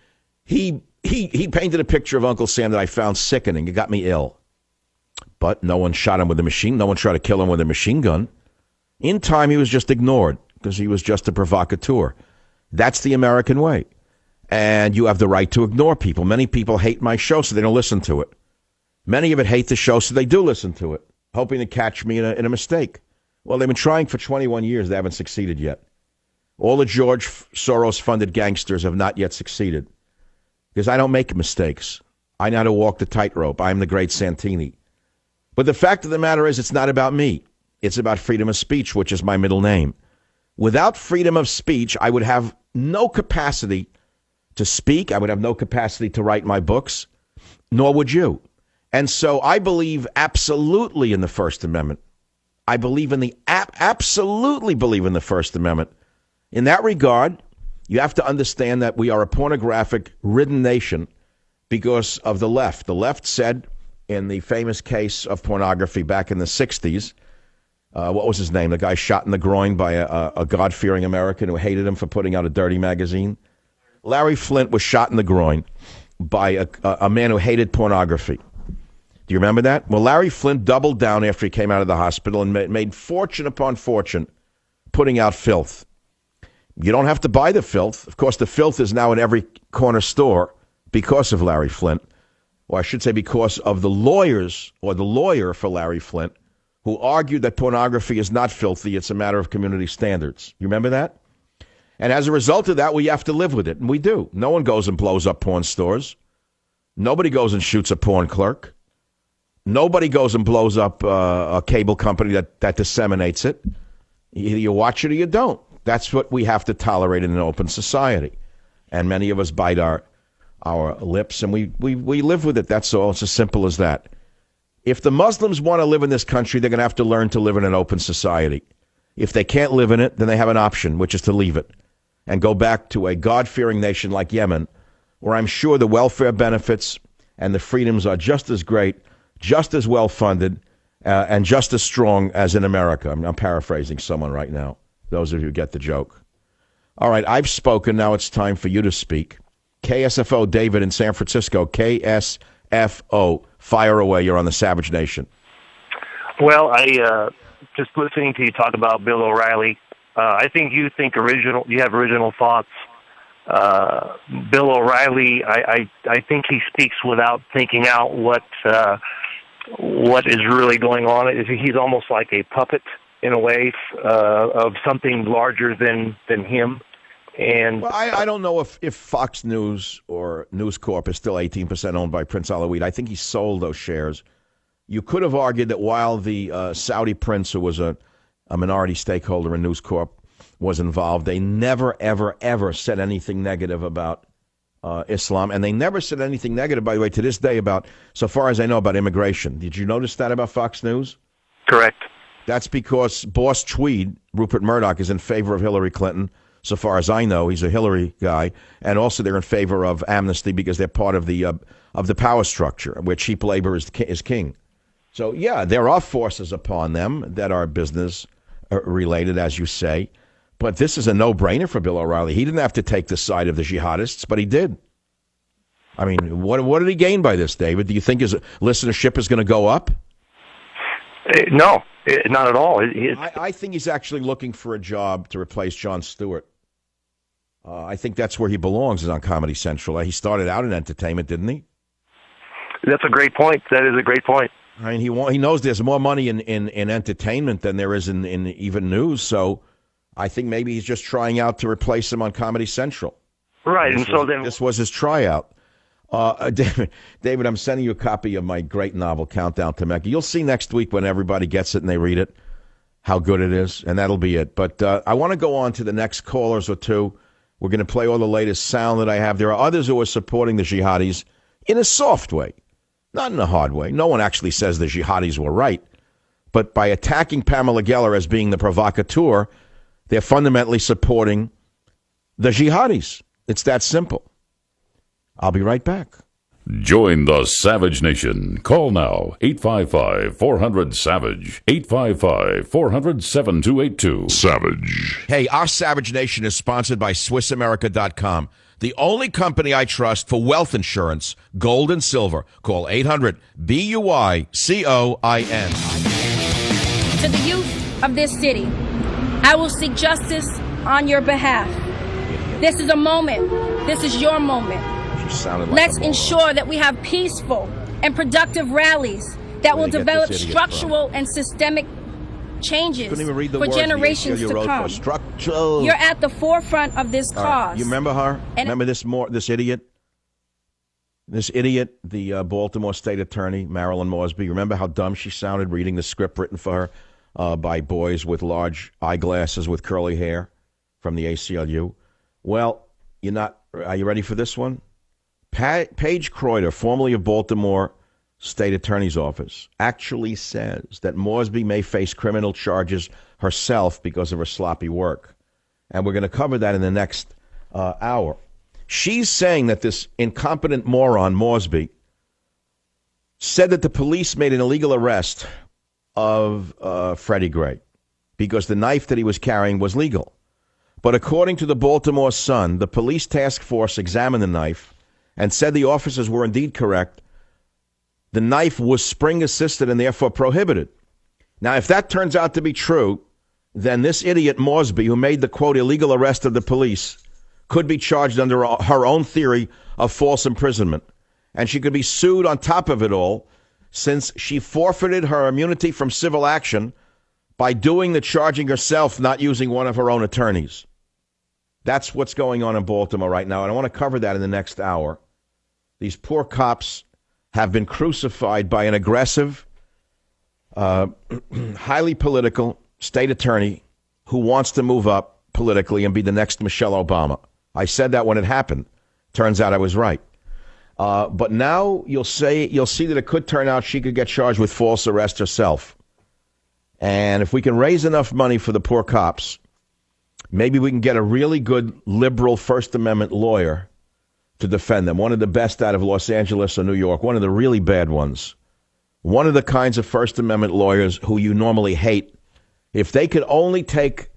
painted a picture of Uncle Sam that I found sickening. It got me ill. But no one shot him with a machine. No one tried to kill him with a machine gun. In time, he was just ignored because he was just a provocateur. That's the American way. And you have the right to ignore people. Many people hate my show, so they don't listen to it. Many of it hate the show, so they do listen to it, hoping to catch me in a mistake. Well, they've been trying for 21 years. They haven't succeeded yet. All the George Soros-funded gangsters have not yet succeeded because I don't make mistakes. I know how to walk the tightrope. I'm the great Santini. But the fact of the matter is it's not about me. It's about freedom of speech, which is my middle name. Without freedom of speech, I would have no capacity to speak. I would have no capacity to write my books, nor would you. And so I believe absolutely in the First Amendment. I believe in the absolutely believe in the First Amendment. In that regard, you have to understand that we are a pornographic-ridden nation because of the left. The left said in the famous case of pornography back in the 60s, what was his name? The guy shot in the groin by a God-fearing American who hated him for putting out a dirty magazine. Larry Flynt was shot in the groin by a man who hated pornography. Do you remember that? Well, Larry Flynt doubled down after he came out of the hospital and made fortune upon fortune putting out filth. You don't have to buy the filth. Of course, the filth is now in every corner store because of Larry Flynt, or I should say because of the lawyers or the lawyer for Larry Flynt who argued that pornography is not filthy. It's a matter of community standards. You remember that? And as a result of that, we have to live with it, and we do. No one goes and blows up porn stores. Nobody goes and shoots a porn clerk. Nobody goes and blows up a cable company that disseminates it. Either you watch it or you don't. That's what we have to tolerate in an open society. And many of us bite our lips, and we live with it. That's all. It's as simple as that. If the Muslims want to live in this country, they're going to have to learn to live in an open society. If they can't live in it, then they have an option, which is to leave it and go back to a God-fearing nation like Yemen, where I'm sure the welfare benefits and the freedoms are just as great, just as well-funded, and just as strong as in America. I'm paraphrasing someone right now. Those of you who get the joke. All right, I've spoken. Now it's time for you to speak. KSFO, David in San Francisco. KSFO, fire away. You're on the Savage Nation. Well, I just listening to you talk about Bill O'Reilly. I think you have original thoughts. Bill O'Reilly, I think he speaks without thinking out what is really going on. He's almost like a puppet in a way of something larger than him. And well, I don't know if Fox News or News Corp is still 18% owned by Prince Alawid. I think he sold those shares. You could have argued that while the Saudi prince, who was a minority stakeholder in News Corp, was involved, they never, ever, ever said anything negative about Islam. And they never said anything negative, by the way, to this day about, so far as I know, about immigration. Did you notice that about Fox News? Correct. That's because Boss Tweed, Rupert Murdoch, is in favor of Hillary Clinton. So far as I know, he's a Hillary guy. And also they're in favor of amnesty because they're part of the power structure, where cheap labor is king. So, yeah, there are forces upon them that are business related, as you say. But this is a no-brainer for Bill O'Reilly. He didn't have to take the side of the jihadists, but he did. I mean, what did he gain by this, David? Do you think his listenership is going to go up? No, not at all. I think he's actually looking for a job to replace Jon Stewart. I think that's where he belongs, is on Comedy Central. He started out in entertainment, didn't he? That's a great point. That is a great point. I mean, he knows there's more money in entertainment than there is in even news, so I think maybe he's just trying out to replace him on Comedy Central. Right, This was his tryout. David, I'm sending you a copy of my great novel, Countdown to Mecca. You'll see next week when everybody gets it and they read it how good it is, and that'll be it. But I want to go on to the next callers or two. We're going to play all the latest sound that I have. There are others who are supporting the jihadis in a soft way, not in a hard way. No one actually says the jihadis were right. But by attacking Pamela Geller as being the provocateur, they're fundamentally supporting the jihadis. It's that simple. I'll be right back. Join the Savage Nation. Call now, 855-400-SAVAGE, 855-400-7282. Savage. Hey, our Savage Nation is sponsored by SwissAmerica.com, the only company I trust for wealth insurance, gold and silver. Call 800-BUYCOIN. To the youth of this city, I will seek justice on your behalf. This is a moment. This is your moment. Let's ensure that we have peaceful and productive rallies that will develop structural and systemic changes for generations to come. You're at the forefront of this cause. Right. You remember her? Remember this idiot? This idiot, the Baltimore State Attorney, Marilyn Mosby. Remember how dumb she sounded reading the script written for her by boys with large eyeglasses with curly hair from the ACLU? Well, you're not Are you ready for this one? Paige Kreuter, formerly of Baltimore State Attorney's Office, actually says that Mosby may face criminal charges herself because of her sloppy work. And we're going to cover that in the next hour. She's saying that this incompetent moron, Mosby, said that the police made an illegal arrest of Freddie Gray because the knife that he was carrying was legal. But according to the Baltimore Sun, the police task force examined the knife and said the officers were indeed correct. The knife was spring-assisted and therefore prohibited. Now, if that turns out to be true, then this idiot Mosby, who made the, quote, illegal arrest of the police, could be charged under her own theory of false imprisonment. And she could be sued on top of it all, since she forfeited her immunity from civil action by doing the charging herself, not using one of her own attorneys. That's what's going on in Baltimore right now, and I want to cover that in the next hour. These poor cops have been crucified by an aggressive, highly political state attorney who wants to move up politically and be the next Michelle Obama. I said that when it happened. Turns out I was right. But now you'll see that it could turn out she could get charged with false arrest herself. And if we can raise enough money for the poor cops, maybe we can get a really good liberal First Amendment lawyer to defend them. One of the best out of Los Angeles or New York, one of the really bad ones. One of the kinds of First Amendment lawyers who you normally hate. If they could only take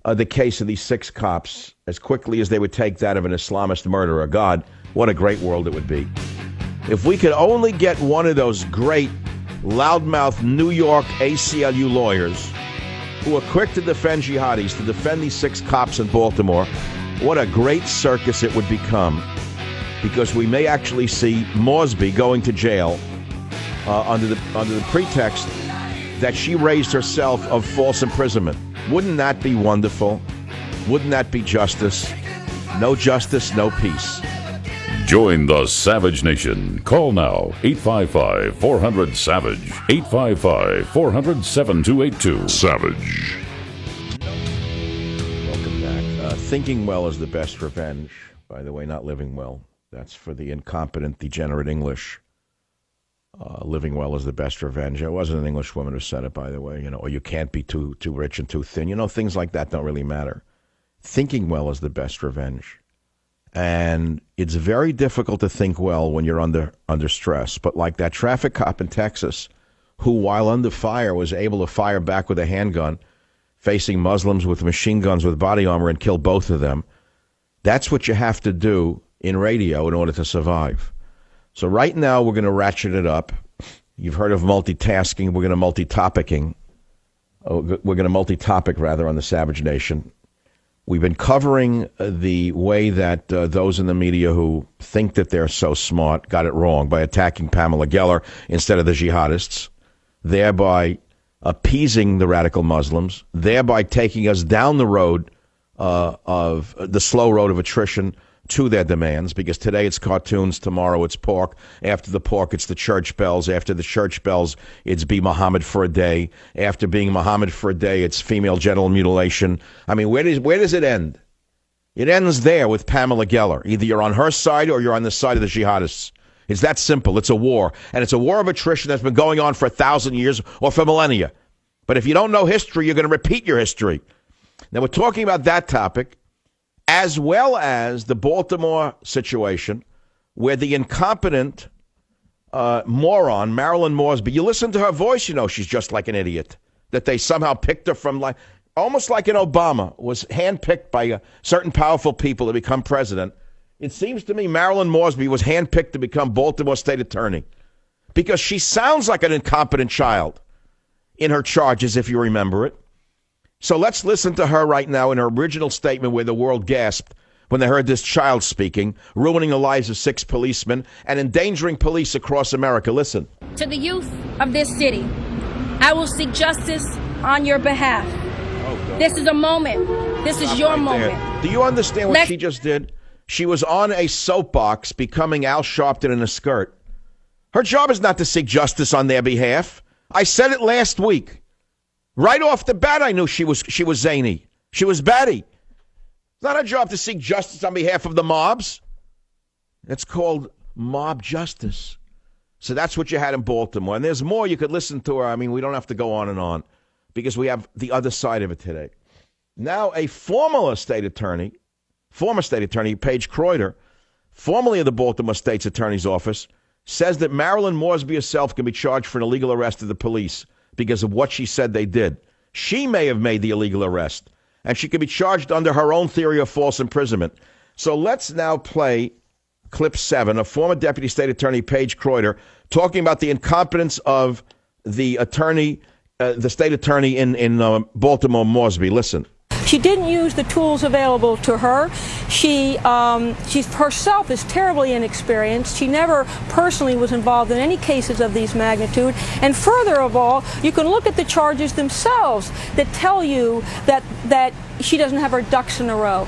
the case of these 6 cops as quickly as they would take that of an Islamist murderer, God, what a great world it would be. If we could only get one of those great loudmouth New York ACLU lawyers who are quick to defend jihadis, to defend these 6 cops in Baltimore, what a great circus it would become. Because we may actually see Mosby going to jail under the pretext that she raised herself of false imprisonment. Wouldn't that be wonderful? Wouldn't that be justice? No justice, no peace. Join the Savage Nation. Call now, 855-400-SAVAGE, 855-400-7282. Savage. Welcome back. Thinking well is the best revenge. By the way, not living well. That's for the incompetent, degenerate English. Living well is the best revenge. It wasn't an English woman who said it, by the way. Or you can't be too rich and too thin. Things like that don't really matter. Thinking well is the best revenge. And it's very difficult to think well when you're under stress. But like that traffic cop in Texas, who while under fire was able to fire back with a handgun, facing Muslims with machine guns with body armor and kill both of them. That's what you have to do in radio in order to survive. So right now we're going to ratchet it up. You've heard of multitasking. We're going to multi-topic rather on the Savage Nation. We've been covering the way that those in the media who think that they're so smart got it wrong by attacking Pamela Geller instead of the jihadists, thereby appeasing the radical Muslims, thereby taking us down the road of the slow road of attrition to their demands, because today it's cartoons, tomorrow it's pork, after the pork it's the church bells, after the church bells it's be Muhammad for a day, after being Muhammad for a day it's female genital mutilation. I mean, where does it end? It ends there with Pamela Geller. Either you're on her side or you're on the side of the jihadists. It's that simple. It's a war. And it's a war of attrition that's been going on for 1,000 years or for millennia. But if you don't know history, you're going to repeat your history. Now, we're talking about that topic, as well as the Baltimore situation, where the incompetent moron, Marilyn Mosby, you listen to her voice, she's just like an idiot. That they somehow picked her from, almost like an Obama, was handpicked by certain powerful people to become president. It seems to me Marilyn Mosby was handpicked to become Baltimore State Attorney because she sounds like an incompetent child in her charges, if you remember it. So let's listen to her right now in her original statement where the world gasped when they heard this child speaking, ruining the lives of 6 policemen and endangering police across America. Listen. To the youth of this city, I will seek justice on your behalf. This is a moment. This is your moment. There. Do you understand what she just did? She was on a soapbox becoming Al Sharpton in a skirt. Her job is not to seek justice on their behalf. I said it last week. Right off the bat, I knew she was zany. She was batty. It's not her job to seek justice on behalf of the mobs. It's called mob justice. So that's what you had in Baltimore. And there's more you could listen to her. I mean, we don't have to go on and on because we have the other side of it today. Now, a former state attorney, Paige Kreuter, formerly of the Baltimore State's Attorney's Office, says that Marilyn Mosby herself can be charged for an illegal arrest of the police because of what she said they did. She may have made the illegal arrest, and she could be charged under her own theory of false imprisonment. So let's now play clip 7 of former Deputy State Attorney Paige Kreuter talking about the incompetence of the attorney, the state attorney in Baltimore, Mosby. Listen. She didn't use the tools available to her. She herself is terribly inexperienced. She never personally was involved in any cases of these magnitude. And further of all, you can look at the charges themselves that tell you that she doesn't have her ducks in a row.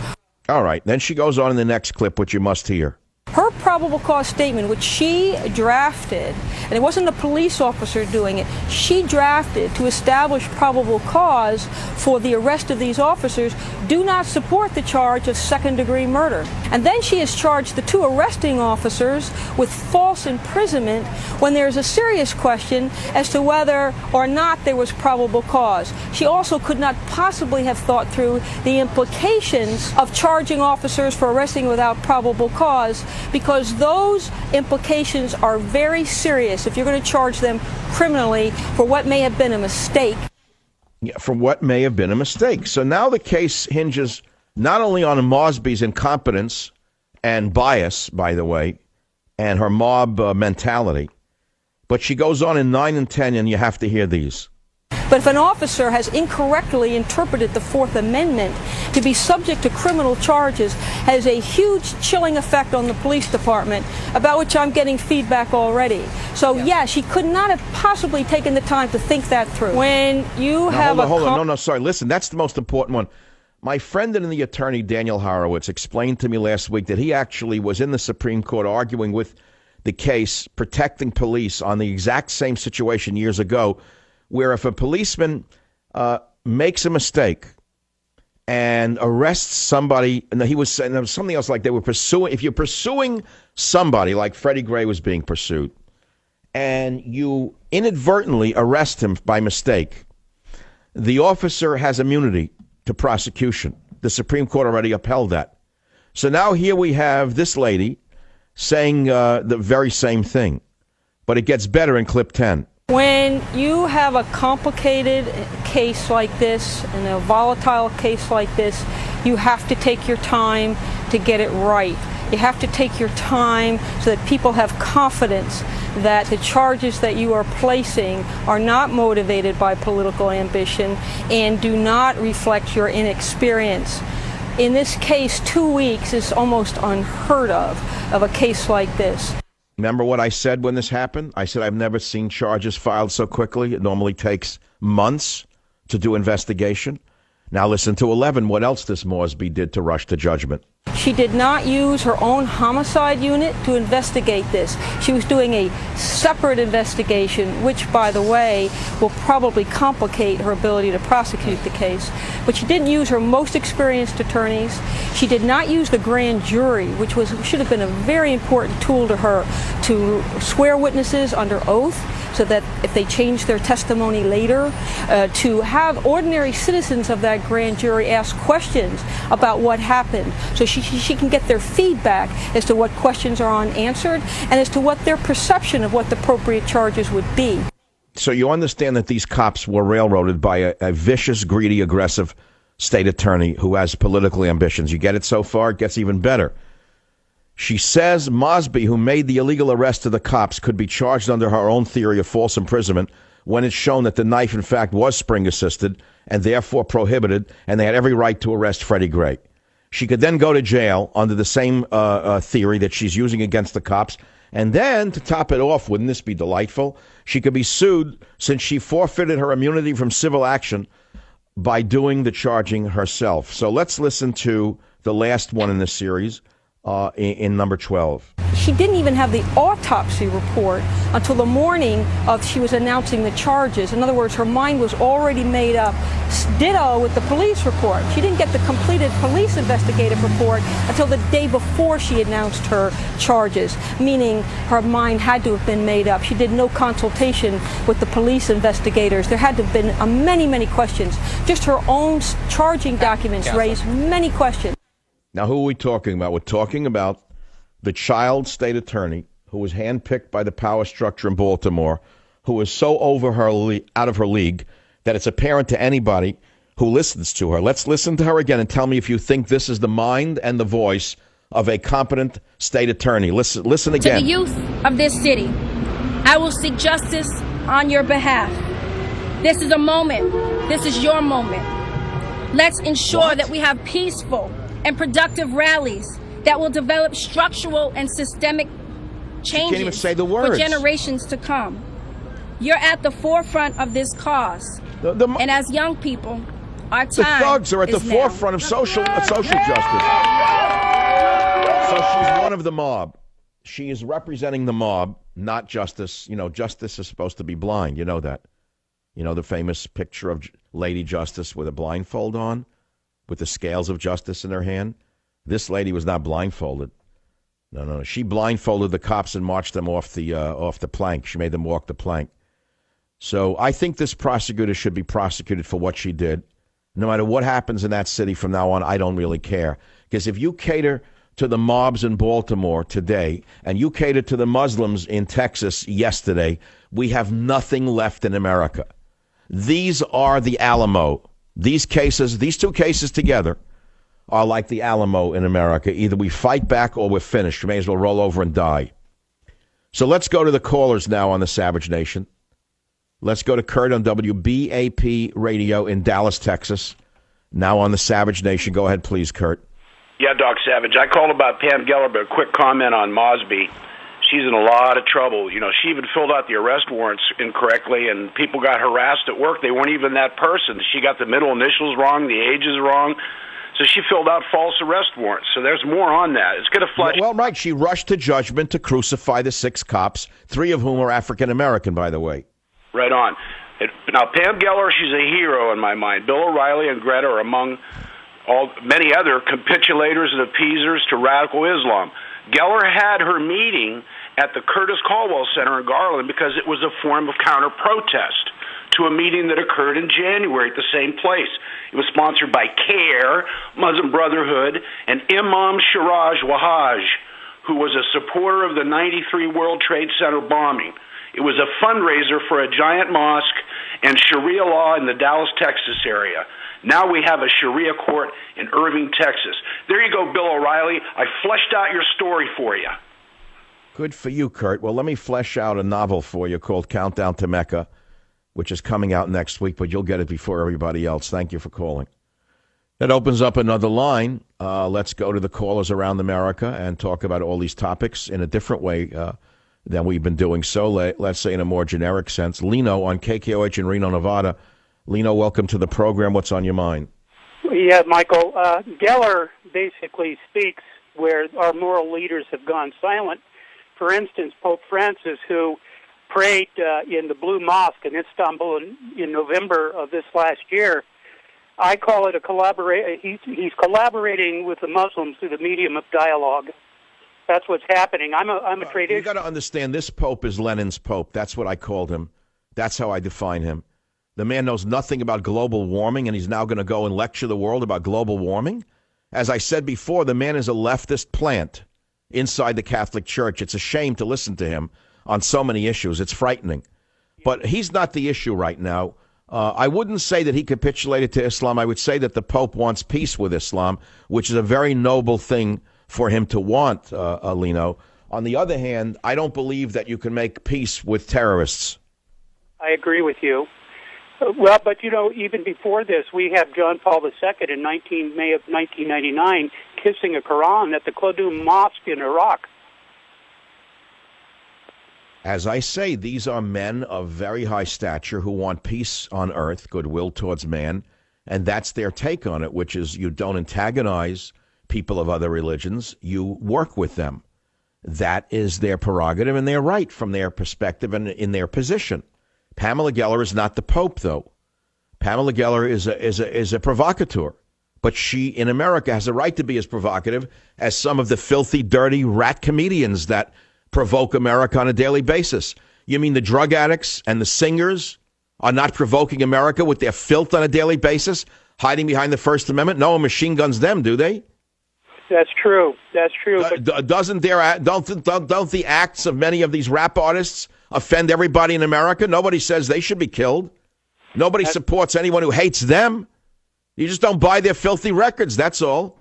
All right. Then she goes on in the next clip, which you must hear. Her probable cause statement, which she drafted, and it wasn't a police officer doing it, she drafted to establish probable cause for the arrest of these officers, do not support the charge of second-degree murder. And then she has charged the 2 arresting officers with false imprisonment when there's a serious question as to whether or not there was probable cause. She also could not possibly have thought through the implications of charging officers for arresting without probable cause, because those implications are very serious if you're going to charge them criminally for what may have been a mistake. Yeah, for what may have been a mistake. So now the case hinges not only on Mosby's incompetence and bias, by the way, and her mob mentality, but she goes on in 9 and 10, and you have to hear these. But if an officer has incorrectly interpreted the Fourth Amendment to be subject to criminal charges, has a huge chilling effect on the police department, about which I'm getting feedback already. So, yeah, she could not have possibly taken the time to think that through. When you have hold on. No, sorry. Listen, that's the most important one. My friend and the attorney, Daniel Horowitz, explained to me last week that he actually was in the Supreme Court arguing with the case, protecting police on the exact same situation years ago, where if a policeman makes a mistake and arrests somebody, and he was saying there was something else, like they were pursuing, if you're pursuing somebody like Freddie Gray was being pursued, and you inadvertently arrest him by mistake, the officer has immunity to prosecution. The Supreme Court already upheld that. So now here we have this lady saying the very same thing, but it gets better in clip 10. When you have a complicated case like this and a volatile case like this, you have to take your time to get it right. You have to take your time so that people have confidence that the charges that you are placing are not motivated by political ambition and do not reflect your inexperience. In this case, 2 weeks is almost unheard of a case like this. Remember what I said when this happened? I said I've never seen charges filed so quickly. It normally takes months to do investigation. Now listen to 11. What else this Mosby did to rush to judgment? She did not use her own homicide unit to investigate this. She was doing a separate investigation, which, by the way, will probably complicate her ability to prosecute the case. But she didn't use her most experienced attorneys. She did not use the grand jury, which should have been a very important tool to her to swear witnesses under oath, so that if they change their testimony later, to have ordinary citizens of that grand jury ask questions about what happened, so she can get their feedback as to what questions are unanswered and as to what their perception of what the appropriate charges would be. So you understand that these cops were railroaded by a vicious, greedy, aggressive state attorney who has political ambitions. You get it so far? It gets even better. She says Mosby, who made the illegal arrest of the cops, could be charged under her own theory of false imprisonment when it's shown that the knife, in fact, was spring-assisted and therefore prohibited, and they had every right to arrest Freddie Gray. She could then go to jail under the same theory that she's using against the cops. And then, to top it off, wouldn't this be delightful? She could be sued since she forfeited her immunity from civil action by doing the charging herself. So let's listen to the last one in this series. In number 12. She didn't even have the autopsy report until the morning of she was announcing the charges. In other words, her mind was already made up. Ditto with the police report. She didn't get the completed police investigative report until the day before she announced her charges, meaning her mind had to have been made up. She did no consultation with the police investigators. There had to have been many, many questions. Just her own charging documents raised many questions. Now, who are we talking about? We're talking about the child state attorney who was handpicked by the power structure in Baltimore, who was so out of her league that it's apparent to anybody who listens to her. Let's listen to her again and tell me if you think this is the mind and the voice of a competent state attorney. Listen again. To the youth of this city, I will seek justice on your behalf. This is a moment. This is your moment. Let's ensure that we have peaceful and productive rallies that will develop structural and systemic changes can't even say the words. For generations to come. You're at the forefront of this cause. And as young people, our time the thugs are at the forefront of social justice. So she's one of the mob. She is representing the mob, not justice. You know, justice is supposed to be blind. You know that. You know the famous picture of Lady Justice with a blindfold on, with the scales of justice in her hand? This lady was not blindfolded. No. She blindfolded the cops and marched them off the plank. She made them walk the plank. So I think this prosecutor should be prosecuted for what she did. No matter what happens in that city from now on, I don't really care. Because if you cater to the mobs in Baltimore today and you cater to the Muslims in Texas yesterday, we have nothing left in America. These are the Alamo. These two cases together are like the Alamo in America. Either we fight back or we're finished. We may as well roll over and die. So let's go to the callers now on the Savage Nation. Let's go to Kurt on WBAP Radio in Dallas, Texas. Now on the Savage Nation. Go ahead, please, Kurt. Yeah, Doc Savage. I called about Pam Geller, but a quick comment on Mosby. She's in a lot of trouble. You know, she even filled out the arrest warrants incorrectly, and people got harassed at work. They weren't even that person. She got the middle initials wrong, the ages wrong. So she filled out false arrest warrants. So there's more on that. It's going to flush. Well, right. She rushed to judgment to crucify the 6 cops, 3 of whom are African-American, by the way. Right on. Now, Pam Geller, she's a hero in my mind. Bill O'Reilly and Greta are among many other capitulators and appeasers to radical Islam. Geller had her meeting at the Curtis Caldwell Center in Garland because it was a form of counter-protest to a meeting that occurred in January at the same place. It was sponsored by CARE, Muslim Brotherhood, and Imam Siraj Wahhaj, who was a supporter of the 93 World Trade Center bombing. It was a fundraiser for a giant mosque and Sharia law in the Dallas, Texas area. Now we have a Sharia court in Irving, Texas. There you go, Bill O'Reilly. I fleshed out your story for you. Good for you, Kurt. Well, let me flesh out a novel for you called Countdown to Mecca, which is coming out next week, but you'll get it before everybody else. Thank you for calling. That opens up another line. Let's go to the callers around America and talk about all these topics in a different way than we've been doing so. Let's say in a more generic sense. Lino on KKOH in Reno, Nevada. Lino, welcome to the program. What's on your mind? Yeah, Michael. Geller basically speaks where our moral leaders have gone silent. For instance, Pope Francis, who prayed in the Blue Mosque in Istanbul in November of this last year, I call it a collaboration. He's collaborating with the Muslims through the medium of dialogue. That's what's happening. I'm a trade. You got to understand, this Pope is Lenin's Pope. That's what I called him. That's how I define him. The man knows nothing about global warming, and he's now going to go and lecture the world about global warming? As I said before, the man is a leftist plant inside the Catholic Church. It's a shame to listen to him on so many issues. It's frightening. But he's not the issue right now. I wouldn't say that he capitulated to Islam. I would say that the Pope wants peace with Islam, which is a very noble thing for him to want, Lino. On the other hand, I don't believe that you can make peace with terrorists. I agree with you. Well, but, you know, even before this, we have John Paul II in May of 1999 kissing a Quran at the Qudum Mosque in Iraq. As I say, these are men of very high stature who want peace on earth, goodwill towards man, and that's their take on it, which is you don't antagonize people of other religions, you work with them. that is their prerogative, and they're right from their perspective and in their position. Pamela Geller is not the Pope, though. Pamela Geller is a provocateur, but she, in America, has a right to be as provocative as some of the filthy, dirty rat comedians that provoke America on a daily basis. You mean the drug addicts and the singers are not provoking America with their filth on a daily basis, hiding behind the First Amendment? No one machine guns them, do they? That's true. That's true. Don't the acts of many of these rap artists offend everybody in America? Nobody says they should be killed. Nobody supports anyone who hates them. You just don't buy their filthy records, that's all.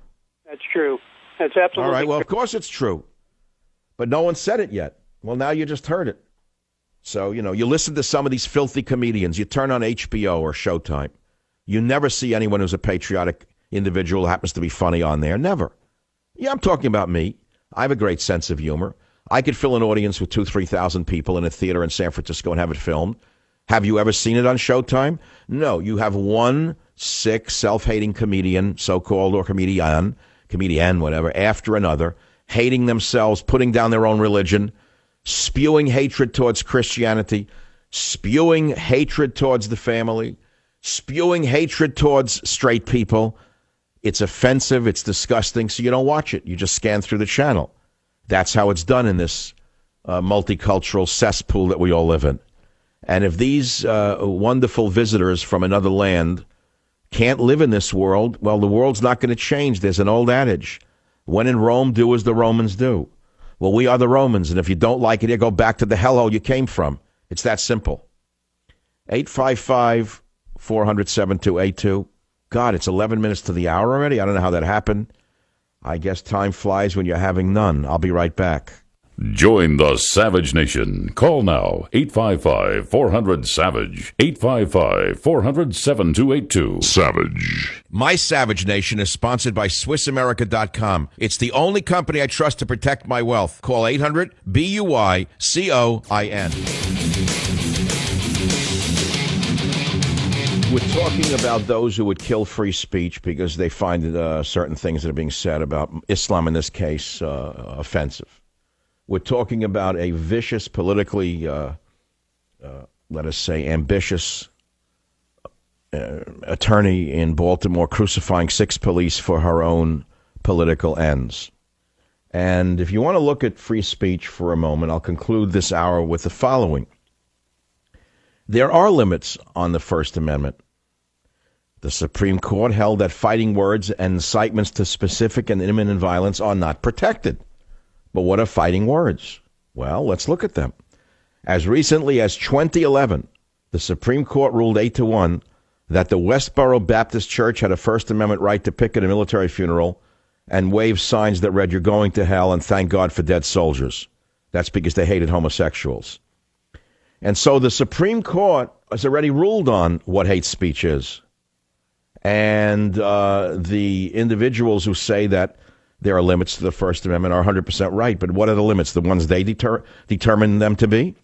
That's true. That's absolutely all right, well, of course it's true. But no one said it yet. Well, now you just heard it. So, you listen to some of these filthy comedians. You turn on HBO or Showtime. You never see anyone who's a patriotic individual who happens to be funny on there. Never. Yeah, I'm talking about me. I have a great sense of humor. I could fill an audience with 2,000-3,000 people in a theater in San Francisco and have it filmed. Have you ever seen it on Showtime? No. You have one sick, self-hating comedian, so-called, or comedian, whatever, after another, hating themselves, putting down their own religion, spewing hatred towards Christianity, spewing hatred towards the family, spewing hatred towards straight people. It's offensive. It's disgusting. So you don't watch it. You just scan through the channel. That's how it's done in this multicultural cesspool that we all live in. And if these wonderful visitors from another land can't live in this world, well, the world's not going to change. There's an old adage. When in Rome, do as the Romans do. Well, we are the Romans, and if you don't like it, you go back to the hellhole you came from. It's that simple. 855-400-7282. God, it's 11 minutes to the hour already. I don't know how that happened. I guess time flies when you're having none. I'll be right back. Join the Savage Nation. Call now, 855-400-SAVAGE, 855-400-7282. Savage. My Savage Nation is sponsored by SwissAmerica.com. It's the only company I trust to protect my wealth. Call 800-BUY-COIN. We're talking about those who would kill free speech because they find certain things that are being said about Islam, in this case, offensive. We're talking about a vicious, politically, let us say, ambitious attorney in Baltimore crucifying 6 police for her own political ends. And if you want to look at free speech for a moment, I'll conclude this hour with the following. There are limits on the First Amendment. The Supreme Court held that fighting words and incitements to specific and imminent violence are not protected. But what are fighting words? Well, let's look at them. As recently as 2011, the Supreme Court ruled 8-1 that the Westboro Baptist Church had a First Amendment right to picket a military funeral and wave signs that read, "You're going to hell," and "Thank God for dead soldiers." That's because they hated homosexuals. And so the Supreme Court has already ruled on what hate speech is. And the individuals who say that there are limits to the First Amendment are 100% right. But what are the limits? The ones they determine them to be?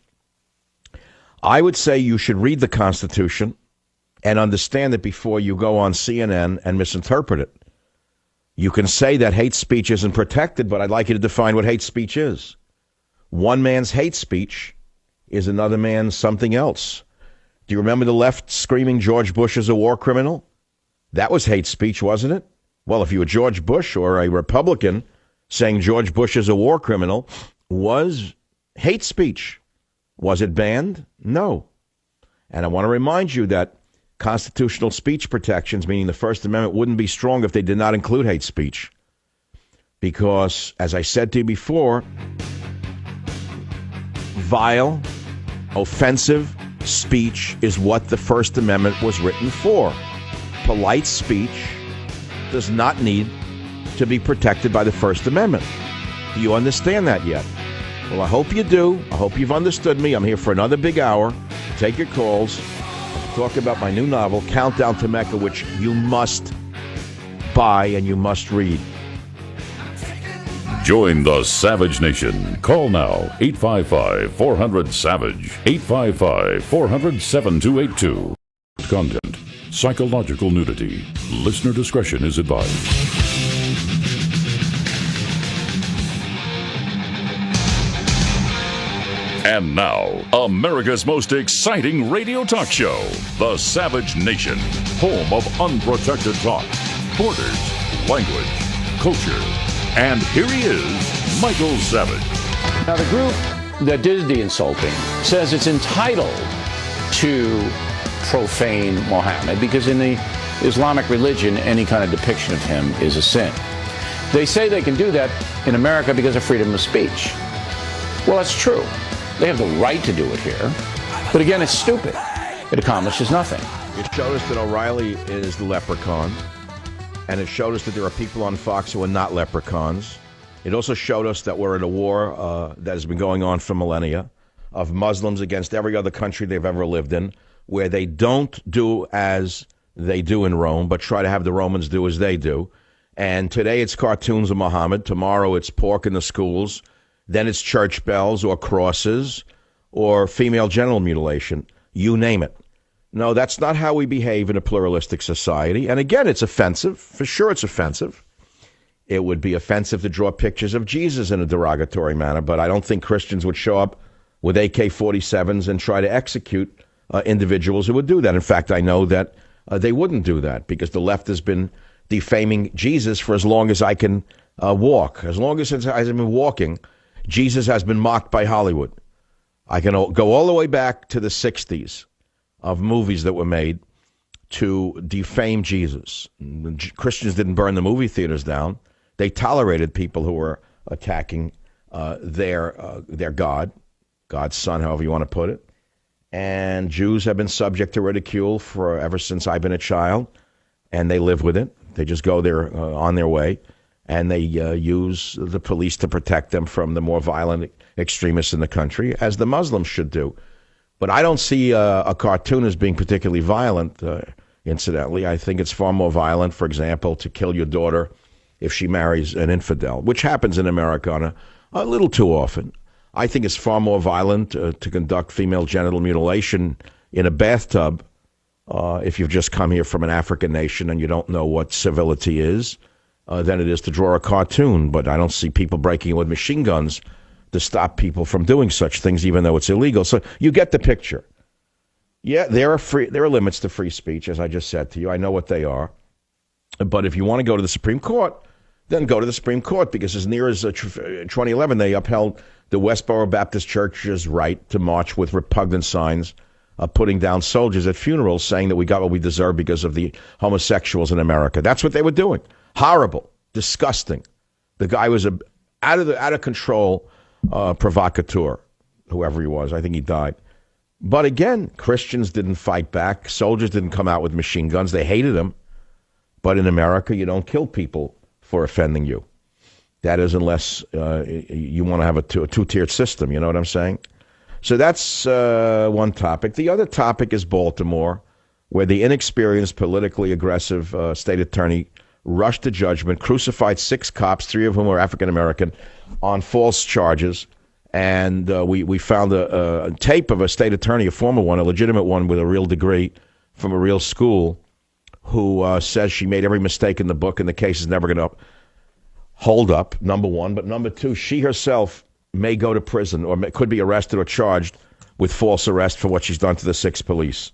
I would say you should read the Constitution and understand it before you go on CNN and misinterpret it. You can say that hate speech isn't protected, but I'd like you to define what hate speech is. One man's hate speech is another man's something else. Do you remember the left screaming George Bush is a war criminal? That was hate speech, wasn't it? Well, if you were George Bush or a Republican saying George Bush is a war criminal was hate speech. Was it banned? No. And I want to remind you that constitutional speech protections, meaning the First Amendment, wouldn't be strong if they did not include hate speech. Because, as I said to you before, vile, offensive speech is what the First Amendment was written for. Polite speech does not need to be protected by the First Amendment. Do you understand that yet? Well, I hope you do. I hope you've understood me. I'm here for another big hour. Take your calls. I'll talk about my new novel, Countdown to Mecca, which you must buy and you must read. Join the Savage Nation. Call now, 855-400-SAVAGE, 855-400-7282. Content, psychological nudity. Listener discretion is advised. And now, America's most exciting radio talk show, The Savage Nation, home of unprotected talk, borders, language, culture. And here he is, Michael Savage. Now, the group that did the insulting says it's entitled to profane Mohammed because in the Islamic religion, any kind of depiction of him is a sin. They say they can do that in America because of freedom of speech. Well, that's true. They have the right to do it here. But again, it's stupid. It accomplishes nothing. It showed us that O'Reilly is the leprechaun. And it showed us that there are people on Fox who are not leprechauns. It also showed us that we're in a war that has been going on for millennia of Muslims against every other country they've ever lived in, where they don't do as they do in Rome, but try to have the Romans do as they do. And today it's cartoons of Muhammad. Tomorrow it's pork in the schools. Then it's church bells or crosses or female genital mutilation. You name it. No, that's not how we behave in a pluralistic society. And again, it's offensive. For sure it's offensive. It would be offensive to draw pictures of Jesus in a derogatory manner, but I don't think Christians would show up with AK-47s and try to execute individuals who would do that. In fact, I know that they wouldn't do that because the left has been defaming Jesus for as long as I can walk. As long as I've been walking, Jesus has been mocked by Hollywood. I can go all the way back to the 60s of movies that were made to defame Jesus. Christians didn't burn the movie theaters down. They tolerated people who were attacking their God, God's son, however you want to put it. And Jews have been subject to ridicule ever since I've been a child, and they live with it. They just go there on their way. And they use the police to protect them from the more violent extremists in the country, as the Muslims should do. But I don't see a cartoon as being particularly violent, incidentally. I think it's far more violent, for example, to kill your daughter if she marries an infidel, which happens in America on a little too often. I think it's far more violent to conduct female genital mutilation in a bathtub if you've just come here from an African nation and you don't know what civility is. Than it is to draw a cartoon. But I don't see people breaking in with machine guns to stop people from doing such things, even though it's illegal. So you get the picture. Yeah, there are limits to free speech, as I just said to you. I know what they are. But if you want to go to the Supreme Court, then go to the Supreme Court, because as near as 2011, they upheld the Westboro Baptist Church's right to march with repugnant signs, putting down soldiers at funerals, saying that we got what we deserve because of the homosexuals in America. That's what they were doing. Horrible, disgusting. The guy was out of control provocateur, whoever he was. I think he died. But again, Christians didn't fight back. Soldiers didn't come out with machine guns. They hated him. But in America, you don't kill people for offending you. That is, unless you want to have a two-tiered system. You know what I'm saying? So that's one topic. The other topic is Baltimore, where the inexperienced, politically aggressive state attorney rushed to judgment, crucified 6 cops, 3 of whom were African-American, on false charges. And we found a tape of a state attorney, a former one, a legitimate one with a real degree from a real school, who says she made every mistake in the book and the case is never going to hold up, number one. But number 2, she herself may go to prison or could be arrested or charged with false arrest for what she's done to the 6 police.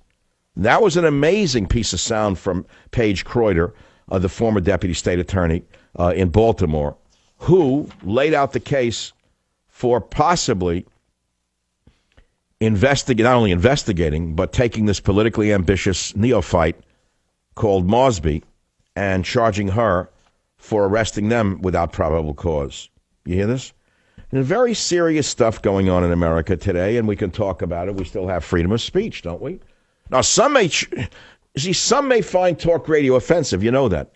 That was an amazing piece of sound from Paige Kreuter, the former deputy state attorney in Baltimore, who laid out the case for possibly not only investigating, but taking this politically ambitious neophyte called Mosby and charging her for arresting them without probable cause. You hear this? And very serious stuff going on in America today, and we can talk about it. We still have freedom of speech, don't we? Now, some may find talk radio offensive. You know that.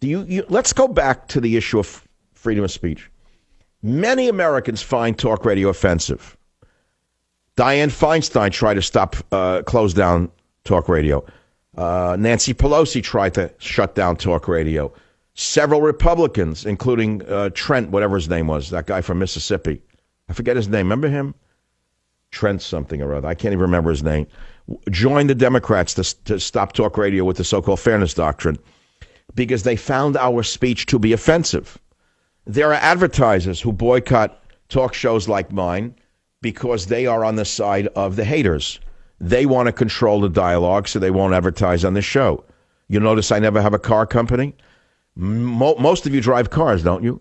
Let's go back to the issue of freedom of speech. Many Americans find talk radio offensive. Dianne Feinstein tried to close down talk radio. Nancy Pelosi tried to shut down talk radio. Several Republicans, including Trent, whatever his name was, that guy from Mississippi. I forget his name. Remember him? Trent something or other. I can't even remember his name. Joined the Democrats to stop talk radio with the so-called fairness doctrine because they found our speech to be offensive. There are advertisers who boycott talk shows like mine because they are on the side of the haters. They want to control the dialogue, so they won't advertise on the show. You notice I never have a car company? Most of you drive cars, don't you?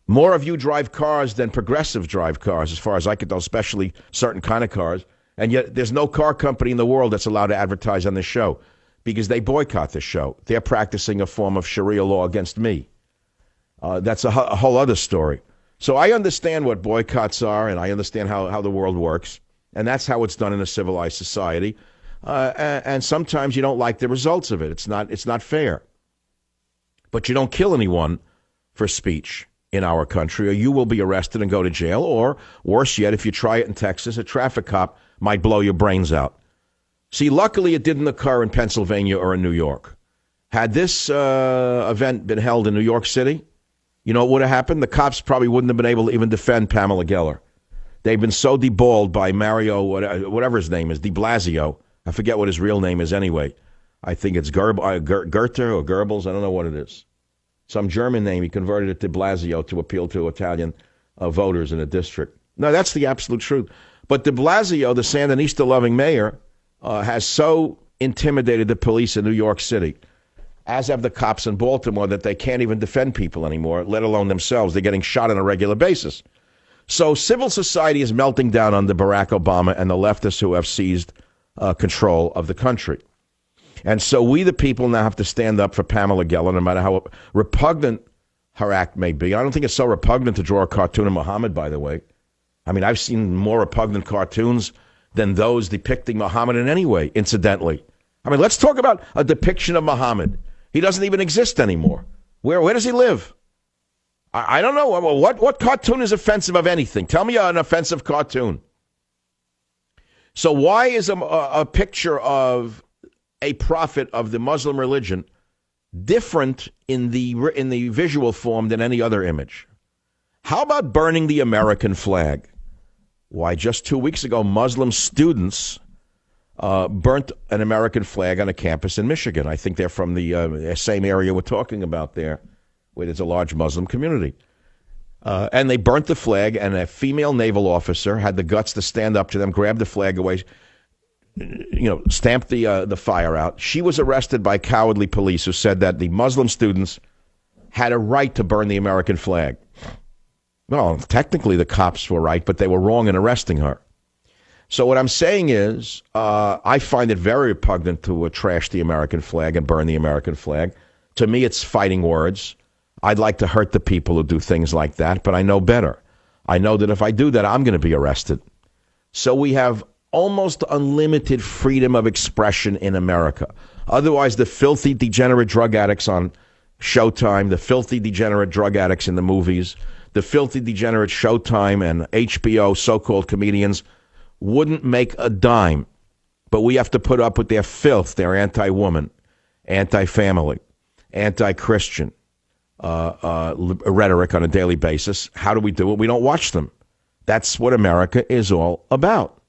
More of you drive cars than progressives drive cars, as far as I can tell, especially certain kind of cars. And yet there's no car company in the world that's allowed to advertise on this show because they boycott the show. They're practicing a form of Sharia law against me. That's a whole other story. So I understand what boycotts are, and I understand how the world works. And that's how it's done in a civilized society. And sometimes you don't like the results of it. It's not fair. But you don't kill anyone for speech in our country, or you will be arrested and go to jail, or worse yet, if you try it in Texas, a traffic cop might blow your brains out. See, luckily it didn't occur in Pennsylvania or in New York. Had this event been held in New York City, you know what would have happened? The cops probably wouldn't have been able to even defend Pamela Geller. They've been so deballed by Mario, whatever his name is, de Blasio. I forget what his real name is anyway. I think it's Goethe or Goebbels. I don't know what it is. Some German name. He converted it to Blasio to appeal to Italian voters in a district. No, that's the absolute truth. But de Blasio, the Sandinista-loving mayor, has so intimidated the police in New York City, as have the cops in Baltimore, that they can't even defend people anymore, let alone themselves. They're getting shot on a regular basis. So civil society is melting down under Barack Obama and the leftists who have seized control of the country. And so we, the people, now have to stand up for Pamela Geller, no matter how repugnant her act may be. I don't think it's so repugnant to draw a cartoon of Muhammad, by the way. I mean, I've seen more repugnant cartoons than those depicting Muhammad in any way, incidentally. I mean, let's talk about a depiction of Muhammad. He doesn't even exist anymore. Where does he live? I don't know. What cartoon is offensive of anything? Tell me an offensive cartoon. So why is a picture of a prophet of the Muslim religion different in the visual form than any other image? How about burning the American flag? Why, just 2 weeks ago, Muslim students burnt an American flag on a campus in Michigan. I think they're from the same area we're talking about there, where there's a large Muslim community. And they burnt the flag, and a female naval officer had the guts to stand up to them, grab the flag away, stamp the fire out. She was arrested by cowardly police who said that the Muslim students had a right to burn the American flag. Well, technically the cops were right, but they were wrong in arresting her. So what I'm saying is, I find it very repugnant to trash the American flag and burn the American flag. To me, it's fighting words. I'd like to hurt the people who do things like that, but I know better. I know that if I do that, I'm going to be arrested. So we have almost unlimited freedom of expression in America. Otherwise, the filthy, degenerate drug addicts on Showtime, the filthy, degenerate drug addicts in the movies, the filthy, degenerate Showtime and HBO so-called comedians wouldn't make a dime. But we have to put up with their filth, their anti-woman, anti-family, anti-Christian rhetoric on a daily basis. How do we do it? We don't watch them. That's what America is all about.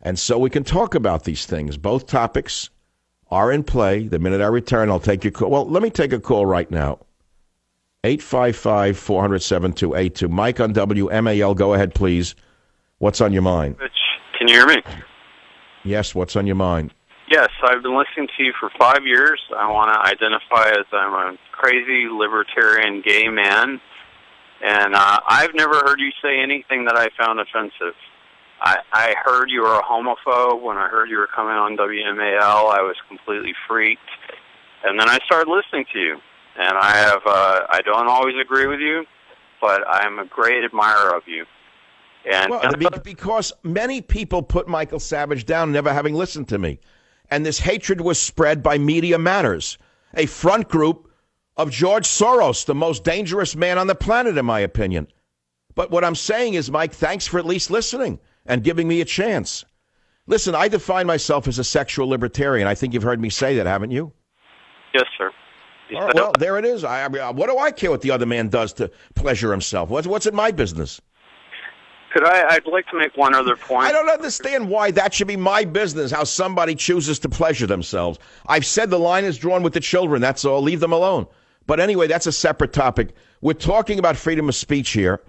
And so we can talk about these things. Both topics are in play. The minute I return, I'll take your call. Well, let me take a call right now. 855-400-7282. Mike on WMAL. Go ahead, please. What's on your mind? Can you hear me? Yes, what's on your mind? Yes, I've been listening to you for 5 years. I want to identify as I'm a crazy libertarian gay man, and I've never heard you say anything that I found offensive. I heard you were a homophobe. When I heard you were coming on WMAL, I was completely freaked. And then I started listening to you. And I don't always agree with you, but I'm a great admirer of you. And because many people put Michael Savage down never having listened to me. And this hatred was spread by Media Matters, a front group of George Soros, the most dangerous man on the planet, in my opinion. But what I'm saying is, Mike, thanks for at least listening and giving me a chance. Listen, I define myself as a sexual libertarian. I think you've heard me say that, haven't you? Yes, sir. All right, well, there it is. What do I care what the other man does to pleasure himself? What's in my business? I'd like to make one other point. I don't understand why that should be my business, how somebody chooses to pleasure themselves. I've said the line is drawn with the children. That's all. Leave them alone. But anyway, that's a separate topic. We're talking about freedom of speech here.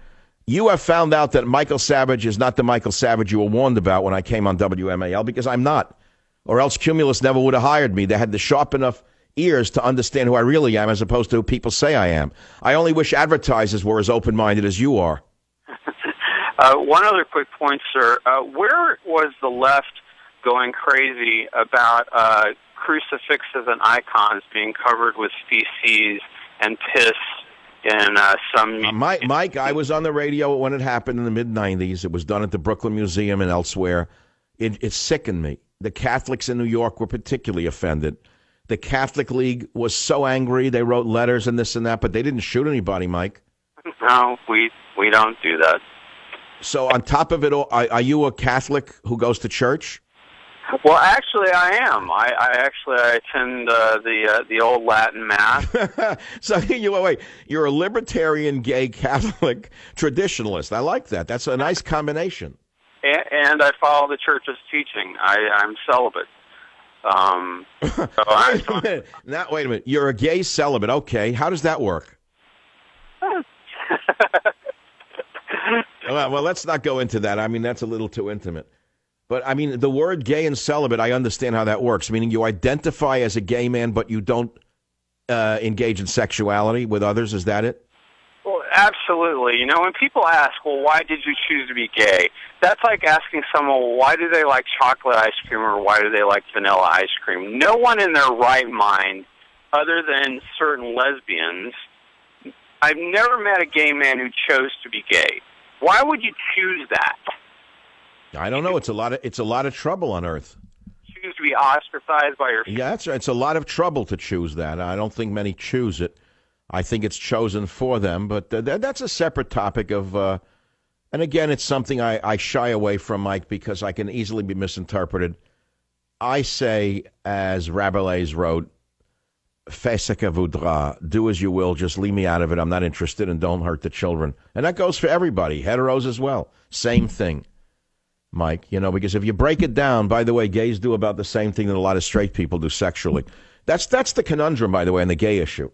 You have found out that Michael Savage is not the Michael Savage you were warned about when I came on WMAL, because I'm not. Or else Cumulus never would have hired me. They had the sharp enough ears to understand who I really am as opposed to who people say I am. I only wish advertisers were as open-minded as you are. One other quick point, sir. Where was the left going crazy about crucifixes and icons being covered with feces and piss in some... Mike, I was on the radio when it happened in the mid-'90s. It was done at the Brooklyn Museum and elsewhere. It sickened me. The Catholics in New York were particularly offended. The Catholic League was so angry. They wrote letters and this and that, but they didn't shoot anybody, Mike. No, we don't do that. So on top of it all, are you a Catholic who goes to church? Well, actually, I am. I attend the old Latin Mass. So you're a libertarian, gay Catholic traditionalist. I like that. That's a nice combination. And I follow the church's teaching. I'm celibate. Wait a minute. You're a gay celibate. Okay. How does that work? Well, let's not go into that. I mean, that's a little too intimate. But, I mean, the word gay and celibate, I understand how that works, meaning you identify as a gay man, but you don't engage in sexuality with others. Is that it? Well, absolutely. You know, when people ask, well, why did you choose to be gay? That's like asking someone, well, why do they like chocolate ice cream or why do they like vanilla ice cream? No one in their right mind, other than certain lesbians, I've never met a gay man who chose to be gay. Why would you choose that? I don't know. It's a lot of trouble on Earth. Choose to be ostracized by your... Yeah, that's right. It's a lot of trouble to choose that. I don't think many choose it. I think it's chosen for them, but that's a separate topic of... and again, it's something I shy away from, Mike, because I can easily be misinterpreted. I say, as Rabelais wrote, fais ce que voudras, do as you will, just leave me out of it. I'm not interested, and don't hurt the children. And that goes for everybody, heteros as well. Same thing, Mike, you know, because if you break it down, by the way, gays do about the same thing that a lot of straight people do sexually. That's the conundrum, by the way, on the gay issue.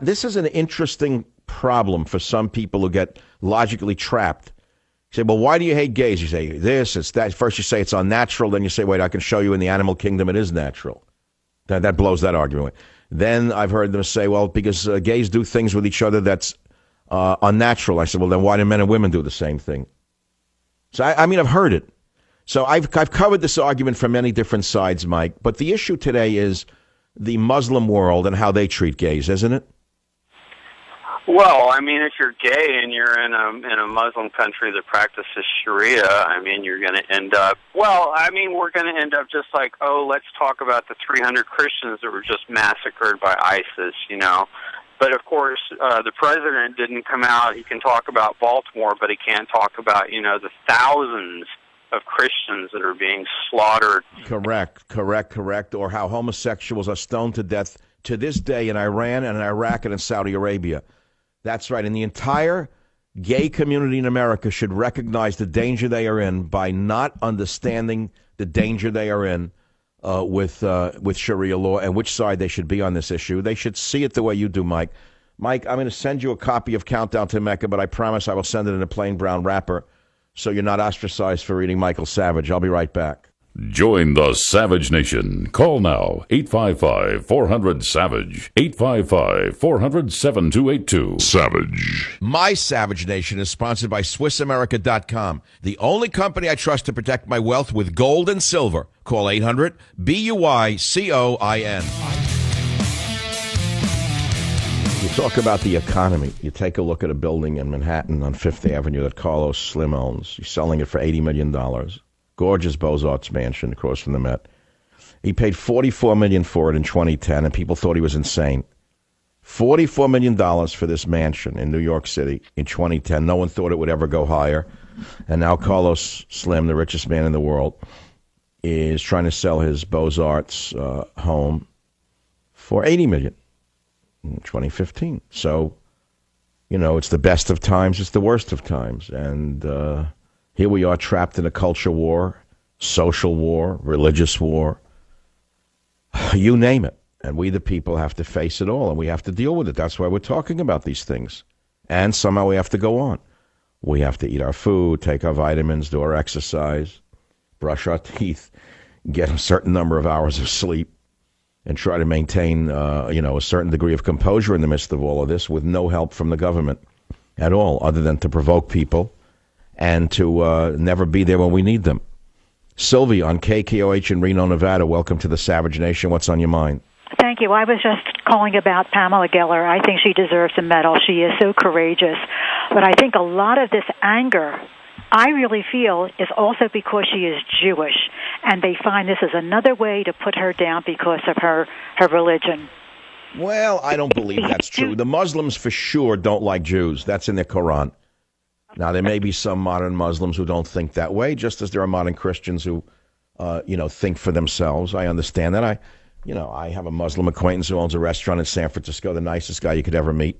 This is an interesting problem for some people who get logically trapped. You say, well, why do you hate gays? You say this, it's that. First you say it's unnatural, then you say, wait, I can show you in the animal kingdom it is natural. That blows that argument away. Then I've heard them say, well, because gays do things with each other that's unnatural. I said, well, then why do men and women do the same thing? So, I mean, I've heard it. So I've covered this argument from many different sides, Mike. But the issue today is the Muslim world and how they treat gays, isn't it? Well, I mean, if you're gay and you're in a Muslim country that practices Sharia, I mean, you're going to end up... Well, I mean, we're going to end up just like, oh, let's talk about the 300 Christians that were just massacred by ISIS, you know. But, of course, the president didn't come out. He can talk about Baltimore, but he can't talk about, you know, the thousands of Christians that are being slaughtered. Correct. Or how homosexuals are stoned to death to this day in Iran and in Iraq and in Saudi Arabia. That's right. And the entire gay community in America should recognize the danger they are in by not understanding the danger they are in with Sharia law and which side they should be on this issue. They should see it the way you do, Mike. Mike, I'm going to send you a copy of Countdown to Mecca, but I promise I will send it in a plain brown wrapper so you're not ostracized for reading Michael Savage. I'll be right back. Join the Savage Nation. Call now, 855-400-SAVAGE, 855-400-7282. Savage. My Savage Nation is sponsored by SwissAmerica.com, the only company I trust to protect my wealth with gold and silver. Call 800-BUYCOIN. You talk about the economy. You take a look at a building in Manhattan on Fifth Avenue that Carlos Slim owns. He's selling it for $80 million. Gorgeous Beaux-Arts mansion across from the Met. He paid $44 million for it in 2010, and people thought he was insane. $44 million for this mansion in New York City in 2010. No one thought it would ever go higher. And now Carlos Slim, the richest man in the world, is trying to sell his Beaux-Arts home for $80 million in 2015. So, you know, it's the best of times, it's the worst of times. And here we are trapped in a culture war, social war, religious war, you name it. And we, the people, have to face it all, and we have to deal with it. That's why we're talking about these things. And somehow we have to go on. We have to eat our food, take our vitamins, do our exercise, brush our teeth, get a certain number of hours of sleep, and try to maintain, a certain degree of composure in the midst of all of this with no help from the government at all, other than to provoke people and to never be there when we need them. Sylvie on KKOH in Reno, Nevada. Welcome to the Savage Nation. What's on your mind? Thank you. I was just calling about Pamela Geller. I think she deserves a medal. She is so courageous. But I think a lot of this anger, I really feel, is also because she is Jewish, and they find this is another way to put her down because of her religion. Well, I don't believe that's true. The Muslims for sure don't like Jews. That's in their Quran. Now, there may be some modern Muslims who don't think that way, just as there are modern Christians who, think for themselves. I understand that. I have a Muslim acquaintance who owns a restaurant in San Francisco, the nicest guy you could ever meet.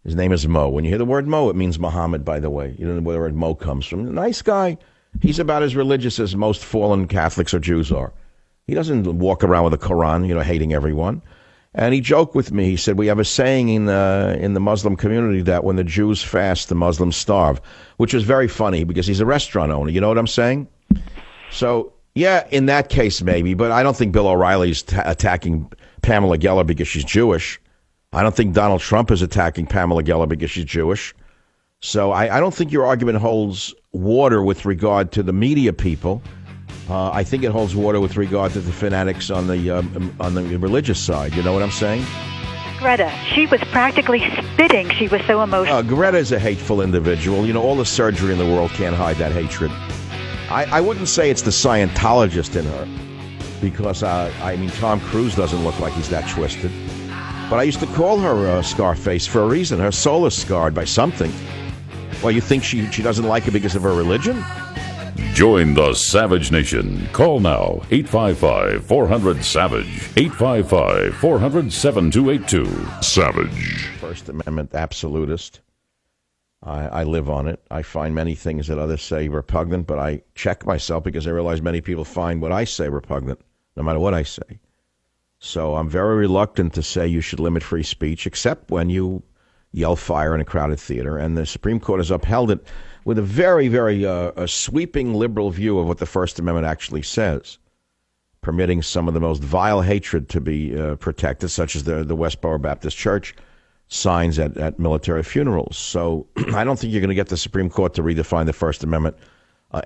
His name is Mo. When you hear the word Mo, it means Muhammad, by the way. You don't know where the word Mo comes from. Nice guy. He's about as religious as most fallen Catholics or Jews are. He doesn't walk around with a Quran, hating everyone. And he joked with me. He said, we have a saying in the Muslim community that when the Jews fast, the Muslims starve, which is very funny because he's a restaurant owner. You know what I'm saying? So, yeah, in that case, maybe. But I don't think Bill O'Reilly's attacking Pamela Geller because she's Jewish. I don't think Donald Trump is attacking Pamela Geller because she's Jewish. So I don't think your argument holds water with regard to the media people. I think it holds water with regard to the fanatics on the religious side. You know what I'm saying? Greta, she was practically spitting. She was so emotional. Greta is a hateful individual. All the surgery in the world can't hide that hatred. I wouldn't say it's the Scientologist in her because, Tom Cruise doesn't look like he's that twisted. But I used to call her Scarface for a reason. Her soul is scarred by something. Well, you think she doesn't like it because of her religion? Join the Savage Nation. Call now, 855-400-SAVAGE, 855-400-7282. Savage. First Amendment absolutist. I live on it. I find many things that others say repugnant, but I check myself because I realize many people find what I say repugnant, no matter what I say. So I'm very reluctant to say you should limit free speech, except when you yell fire in a crowded theater. And the Supreme Court has upheld it with a very, very sweeping liberal view of what the First Amendment actually says, permitting some of the most vile hatred to be protected, such as the Westboro Baptist Church signs at military funerals. So I don't think you're going to get the Supreme Court to redefine the First Amendment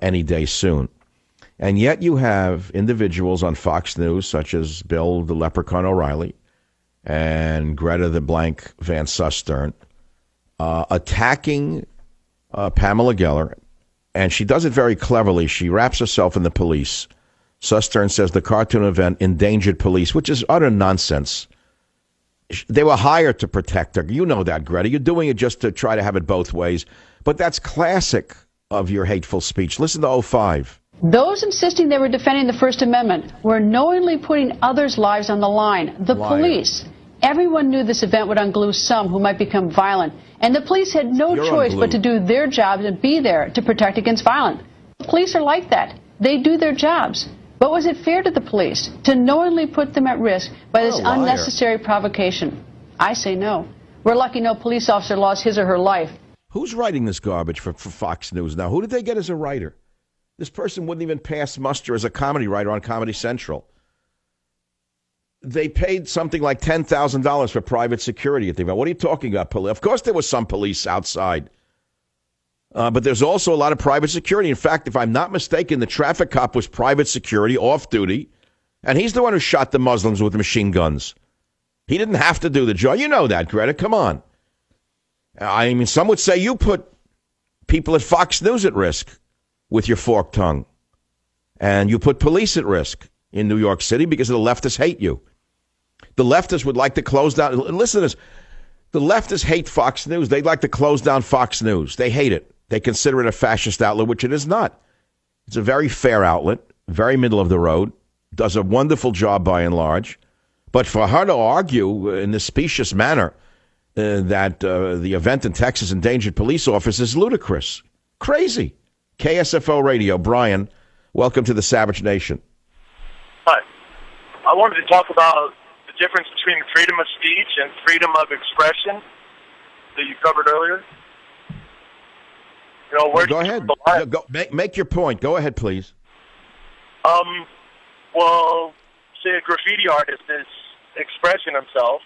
any day soon. And yet you have individuals on Fox News, such as Bill the Leprechaun O'Reilly and Greta the blank Van Susteren, attacking Pamela Geller, and she does it very cleverly. She wraps herself in the police. Susteren says the cartoon event endangered police, which is utter nonsense. They were hired to protect her. You know that, Greta. You're doing it just to try to have it both ways. But that's classic of your hateful speech. Listen to 05. Those insisting they were defending the First Amendment were knowingly putting others' lives on the line. The police. Everyone knew this event would unglue some who might become violent. And the police had no choice but to do their jobs and be there to protect against violence. The police are like that. They do their jobs. But was it fair to the police to knowingly put them at risk by this unnecessary provocation? I say no. We're lucky no police officer lost his or her life. Who's writing this garbage for Fox News now? Who did they get as a writer? This person wouldn't even pass muster as a comedy writer on Comedy Central. They paid something like $10,000 for private security at the event. What are you talking about? Of course there was some police outside. But there's also a lot of private security. In fact, if I'm not mistaken, the traffic cop was private security, off-duty, and he's the one who shot the Muslims with machine guns. He didn't have to do the job. You know that, Greta. Come on. I mean, some would say you put people at Fox News at risk with your forked tongue. And you put police at risk in New York City because the leftists hate you. The leftists would like to close down. Listen to this. The leftists hate Fox News. They'd like to close down Fox News. They hate it. They consider it a fascist outlet, which it is not. It's a very fair outlet, very middle of the road, does a wonderful job by and large. But for her to argue in this specious manner that the event in Texas endangered police officers is ludicrous. Crazy. KSFO Radio. Brian, welcome to the Savage Nation. Hi. I wanted to talk about the difference between freedom of speech and freedom of expression. that you covered earlier. You know, where go ahead. Make your point. Go ahead, please. Well, say a graffiti artist is expressing himself,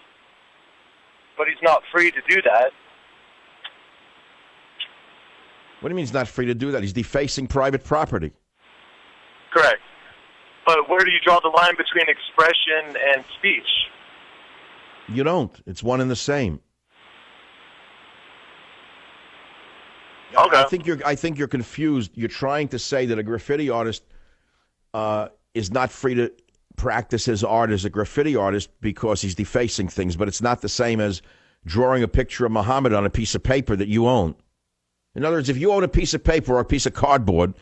but he's not free to do that. What do you mean he's not free to do that? He's defacing private property. Correct. But where do you draw the line between expression and speech? You don't. It's one and the same. Okay. I think you're confused. You're trying to say that a graffiti artist is not free to practice his art as a graffiti artist because he's defacing things, but it's not the same as drawing a picture of Muhammad on a piece of paper that you own. In other words, if you own a piece of paper or a piece of cardboard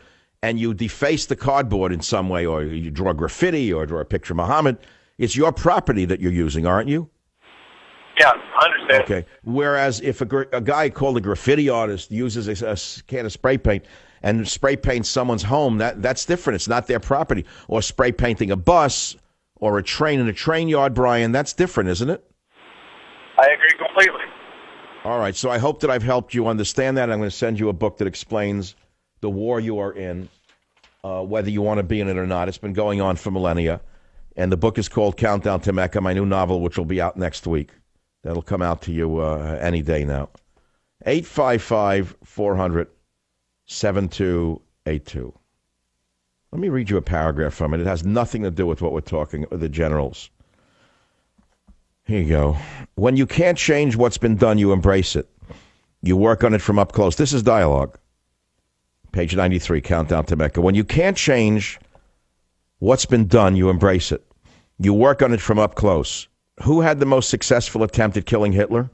and you deface the cardboard in some way, or you draw graffiti or draw a picture of Muhammad, it's your property that you're using, aren't you? Yeah, I understand. Okay. Whereas if a guy called a graffiti artist uses a can of spray paint and spray paints someone's home, that's different. It's not their property. Or spray painting a bus or a train in a train yard, Brian, that's different, isn't it? I agree completely. All right. So I hope that I've helped you understand that. I'm going to send you a book that explains the war you are in, whether you want to be in it or not. It's been going on for millennia. And the book is called Countdown to Mecca, my new novel, which will be out next week. That'll come out to you any day now. 855-400-7282. Let me read you a paragraph from it. It has nothing to do with what we're talking about, the generals. Here you go. When you can't change what's been done, you embrace it. You work on it from up close. This is dialogue. Page 93, Countdown to Mecca. When you can't change what's been done, you embrace it. You work on it from up close. Who had the most successful attempt at killing Hitler?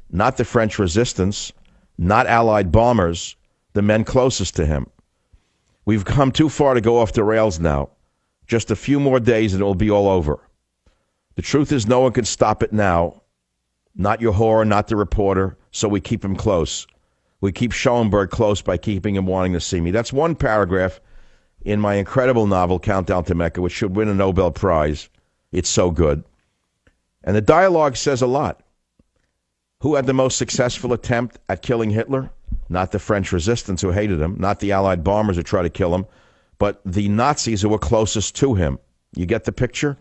Not the French resistance, not Allied bombers, the men closest to him. We've come too far to go off the rails now. Just a few more days and it will be all over. The truth is no one can stop it now. Not your whore, not the reporter, so we keep him close. We keep Schoenberg close by keeping him wanting to see me. That's one paragraph in my incredible novel, Countdown to Mecca, which should win a Nobel Prize. It's so good. And the dialogue says a lot. Who had the most successful attempt at killing Hitler? Not the French resistance who hated him, not the Allied bombers who tried to kill him, but the Nazis who were closest to him. You get the picture?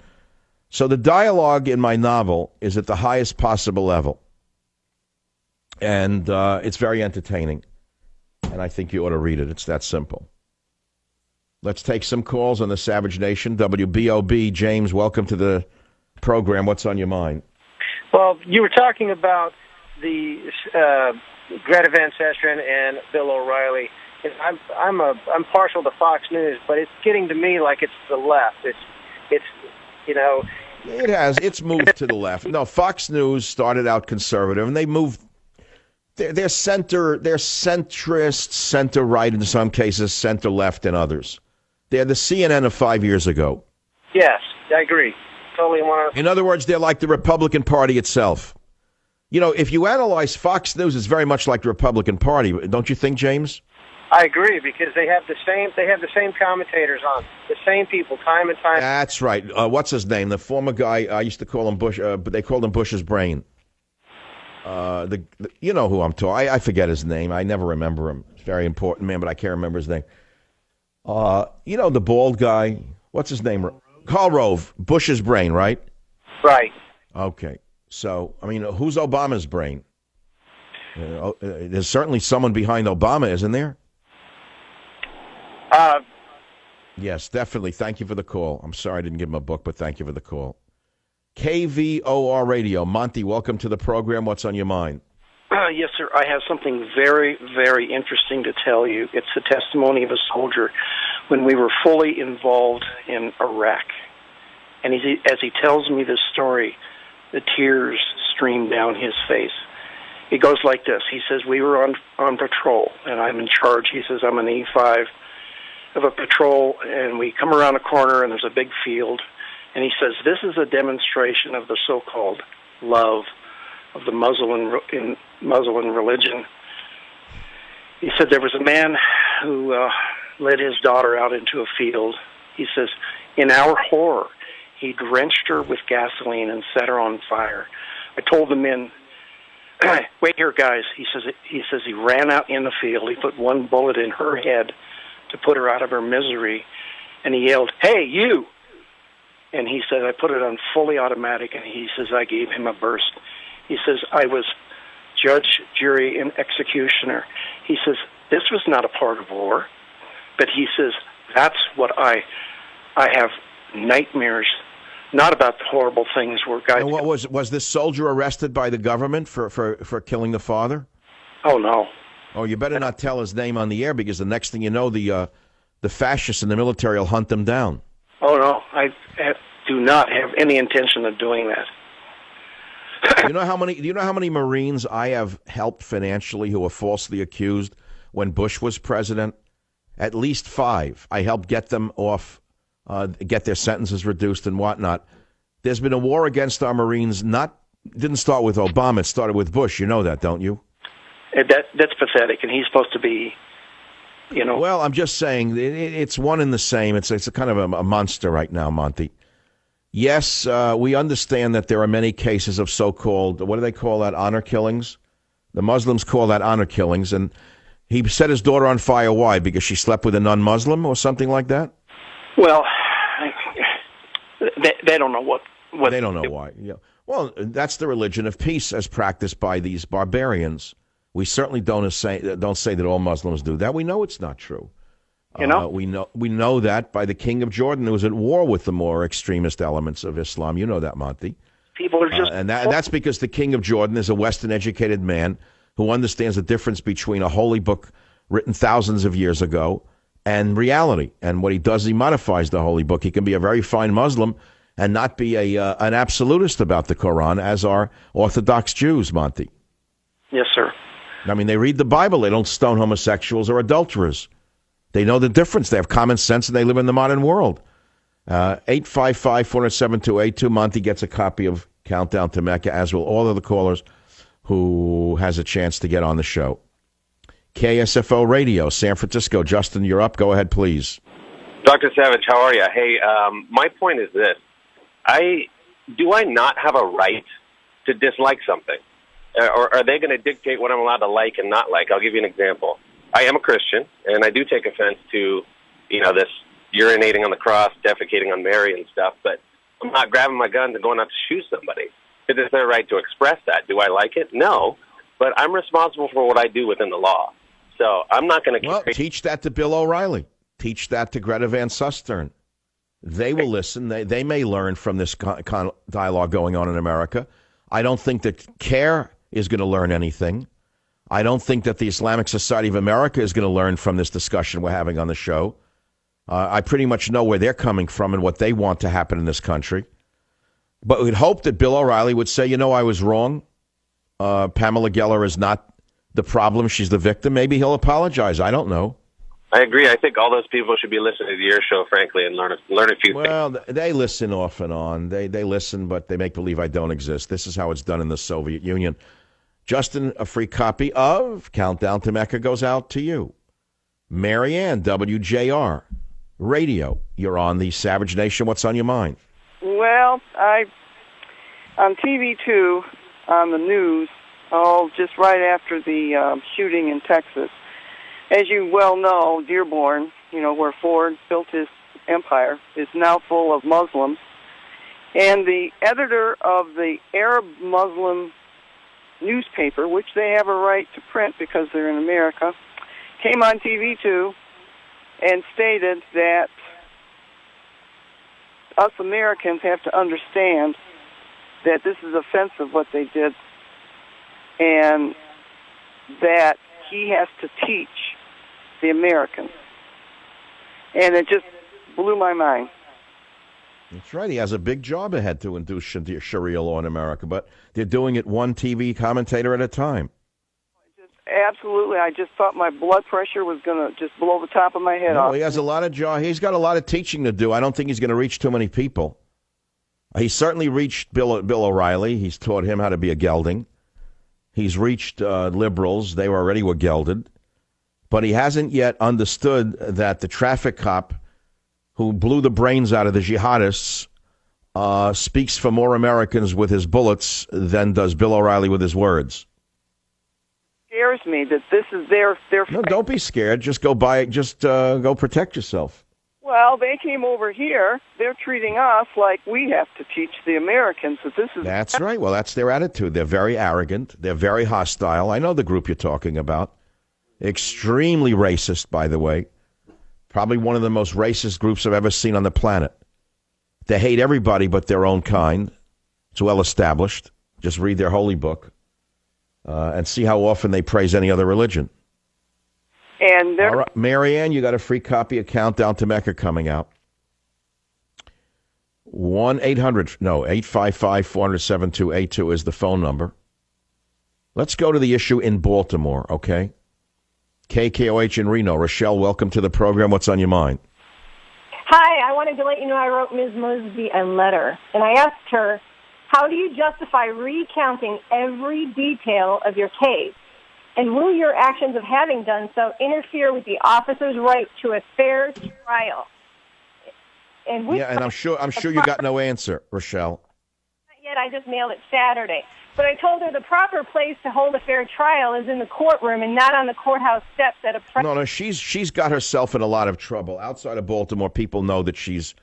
So the dialogue in my novel is at the highest possible level. And it's very entertaining. And I think you ought to read it. It's that simple. Let's take some calls on the Savage Nation. WBOB, James, welcome to the program. What's on your mind? Well, you were talking about the Greta Van Susteren and Bill O'Reilly. I'm partial to Fox News, but it's getting to me like it's the left. It's you know. It has. It's moved to the left. No, Fox News started out conservative, and they moved. They're centrist, center right in some cases, center left in others. They're the CNN of 5 years ago. Yes, I agree. Totally 100%. In other words, they're like the Republican Party itself. You know, if you analyze Fox News, it's very much like the Republican Party, don't you think, James? I agree, because they have the same commentators on, the same people time and time. That's right. What's his name? The former guy, I used to call him Bush, but they called him Bush's brain. You know who I'm talking. I forget his name. I never remember him. He's a very important man, but I can't remember his name. You know the bald guy. What's his name? Karl Rove. Bush's brain, right? Right. Okay. So, I mean, who's Obama's brain? There's certainly someone behind Obama, isn't there? Yes, definitely. Thank you for the call. I'm sorry I didn't give him a book, but thank you for the call. KVOR Radio. Monty, welcome to the program. What's on your mind? Yes, sir. I have something very, very interesting to tell you. It's the testimony of a soldier when we were fully involved in Iraq. And as he tells me this story, the tears stream down his face. It goes like this. He says, we were on patrol, and I'm in charge. He says, I'm an E5 of a patrol, and we come around a corner, and there's a big field. And he says, this is a demonstration of the so-called love of the Muslim religion. He said there was a man who led his daughter out into a field. He says, in our horror, he drenched her with gasoline and set her on fire. I told the men, wait here, guys. He says he ran out in the field. He put one bullet in her head to put her out of her misery, and he yelled, "Hey, you!" And he said, I put it on fully automatic, and he says, I gave him a burst. He says, I was judge, jury, and executioner. He says, this was not a part of war, but he says, that's what I have nightmares, not about the horrible things where guys... And what was this soldier arrested by the government for killing the father? Oh, no. Oh, you better not tell his name on the air, because the next thing you know, the fascists in the military will hunt them down. Oh, no, I do not have any intention of doing that. Do you know how many Marines I have helped financially who were falsely accused when Bush was president? At least 5. I helped get them off, get their sentences reduced and whatnot. There's been a war against our Marines. Didn't start with Obama. It started with Bush. You know that, don't you? That's pathetic, and he's supposed to be... You know. Well, I'm just saying it's one and the same. It's a kind of a monster right now, Monty. Yes, we understand that there are many cases of so-called, what do they call that, honor killings? The Muslims call that honor killings. And he set his daughter on fire. Why? Because she slept with a non-Muslim or something like that? Well, they don't know what they don't know why. Yeah. Well, that's the religion of peace as practiced by these barbarians. We certainly don't say that all Muslims do that. We know it's not true. You know? We know that by the king of Jordan, who was at war with the more extremist elements of Islam. You know that, Monty. People are just... And that's because the king of Jordan is a Western-educated man who understands the difference between a holy book written thousands of years ago and reality. And what he does, he modifies the holy book. He can be a very fine Muslim and not be an absolutist about the Quran, as are Orthodox Jews, Monty. Yes, sir. I mean, they read the Bible. They don't stone homosexuals or adulterers. They know the difference. They have common sense, and they live in the modern world. 855-407-2882. Monty gets a copy of Countdown to Mecca, as will all of the callers who has a chance to get on the show. KSFO Radio, San Francisco. Justin, you're up. Go ahead, please. Dr. Savage, how are you? Hey, my point is this. Do I not have a right to dislike something? Or are they going to dictate what I'm allowed to like and not like? I'll give you an example. I am a Christian, and I do take offense to, this urinating on the cross, defecating on Mary and stuff, but I'm not grabbing my guns and going out to shoot somebody. It is their right to express that. Do I like it? No, but I'm responsible for what I do within the law. So I'm not going to... Well, teach that to Bill O'Reilly. Teach that to Greta Van Susteren. They will listen. They may learn from this dialogue going on in America. I don't think that CARE is going to learn anything. I don't think that the Islamic Society of America is going to learn from this discussion we're having on the show. I pretty much know where they're coming from and what they want to happen in this country. But we'd hope that Bill O'Reilly would say, I was wrong. Pamela Geller is not the problem. She's the victim. Maybe he'll apologize. I don't know. I agree. I think all those people should be listening to your show, frankly, and learn a few things. Well, they listen off and on. They listen, but they make believe I don't exist. This is how it's done in the Soviet Union. Justin, a free copy of Countdown to Mecca goes out to you. Marianne, WJR Radio. You're on the Savage Nation. What's on your mind? Well, on TV2, on the news, just right after the shooting in Texas, as you well know, Dearborn, where Ford built his empire, is now full of Muslims. And the editor of the Arab Muslim newspaper, which they have a right to print because they're in America, came on TV2 and stated that us Americans have to understand that this is offensive what they did, and that he has to teach the Americans. And it just blew my mind. That's right. He has a big job ahead to induce Sharia law in America, but they're doing it one TV commentator at a time. Absolutely. I just thought my blood pressure was going to just blow the top of my head off. He has a lot of job. He's got a lot of teaching to do. I don't think he's going to reach too many people. He certainly reached Bill O'Reilly. He's taught him how to be a gelding. He's reached liberals. They already were gelded. But he hasn't yet understood that the traffic cop who blew the brains out of the jihadists speaks for more Americans with his bullets than does Bill O'Reilly with his words. scares me that this is their. No, don't be scared. Just go buy it. Just go protect yourself. Well, they came over here. They're treating us like we have to teach the Americans that this is. That's right. Well, that's their attitude. They're very arrogant. They're very hostile. I know the group you're talking about. Extremely racist, by the way. Probably one of the most racist groups I've ever seen on the planet. They hate everybody but their own kind. It's well established. Just read their holy book and see how often they praise any other religion. And all right, Marianne, you got a free copy of Countdown to Mecca coming out. 855-400-7282 is the phone number. Let's go to the issue in Baltimore, okay? KKOH in Reno. Rochelle, welcome to the program. What's on your mind? Hi, I wanted to let you know I wrote Ms. Mosby a letter, and I asked her, how do you justify recounting every detail of your case? And will your actions of having done so interfere with the officer's right to a fair trial? And I'm sure you got no answer, Rochelle. Not yet. I just mailed it Saturday. But I told her the proper place to hold a fair trial is in the courtroom and not on the courthouse steps at a No, she's got herself in a lot of trouble. Outside of Baltimore, people know that she's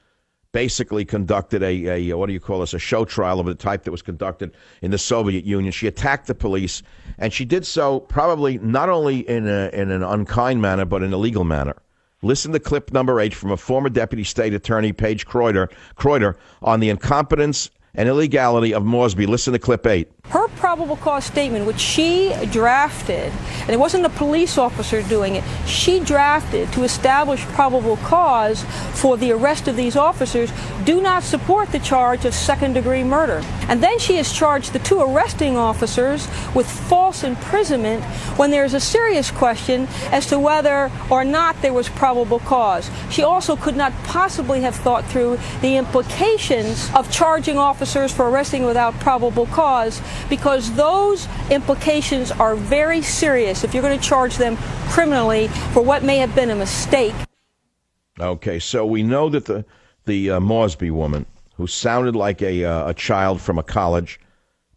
basically conducted a what do you call this, a show trial of the type that was conducted in the Soviet Union. She attacked the police, and she did so probably not only in an unkind manner, but in a legal manner. Listen to clip number 8 from a former Deputy State Attorney, Paige Kreuter, on the incompetence and illegality of Mosby. Listen to clip 8. Her probable cause statement, which she drafted, and it wasn't a police officer doing it, she drafted to establish probable cause for the arrest of these officers, do not support the charge of second-degree murder. And then she has charged the 2 arresting officers with false imprisonment when there's a serious question as to whether or not there was probable cause. She also could not possibly have thought through the implications of charging officers for arresting without probable cause, because those implications are very serious if you're going to charge them criminally for what may have been a mistake. Okay, so we know that the Mosby woman, who sounded like a child from a college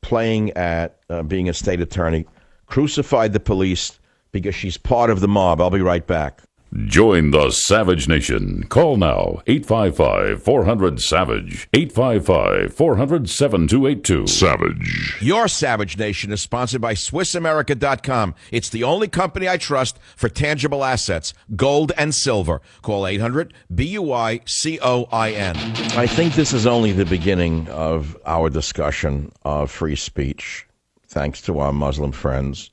playing at being a state attorney, crucified the police because she's part of the mob. I'll be right back. Join the Savage Nation. Call now, 855-400-SAVAGE, 855-400-7282. Savage. Your Savage Nation is sponsored by SwissAmerica.com. It's the only company I trust for tangible assets, gold and silver. Call 800-BUI-COIN. I think this is only the beginning of our discussion of free speech, thanks to our Muslim friends.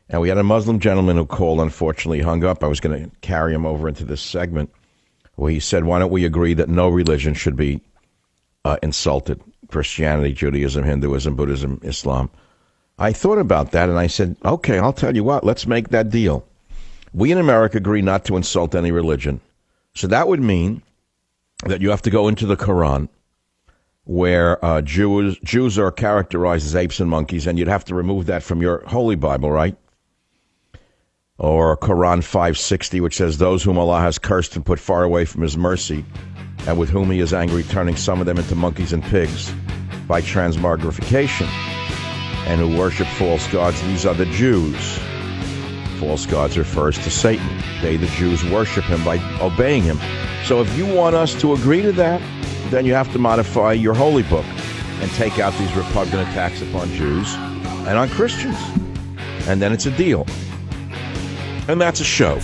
And we had a Muslim gentleman who called, unfortunately hung up. I was going to carry him over into this segment where he said, why don't we agree that no religion should be insulted? Christianity, Judaism, Hinduism, Buddhism, Islam. I thought about that and I said, okay, I'll tell you what, let's make that deal. We in America agree not to insult any religion. So that would mean that you have to go into the Quran, where Jews are characterized as apes and monkeys, and you'd have to remove that from your Holy Bible, right? Or Quran 560, which says, those whom Allah has cursed and put far away from his mercy, and with whom he is angry, turning some of them into monkeys and pigs by transmogrification, and who worship false gods. These are the Jews. False gods refers to Satan. They, the Jews, worship him by obeying him. So if you want us to agree to that, then you have to modify your holy book and take out these repugnant attacks upon Jews and on Christians. And then it's a deal. And that's a show.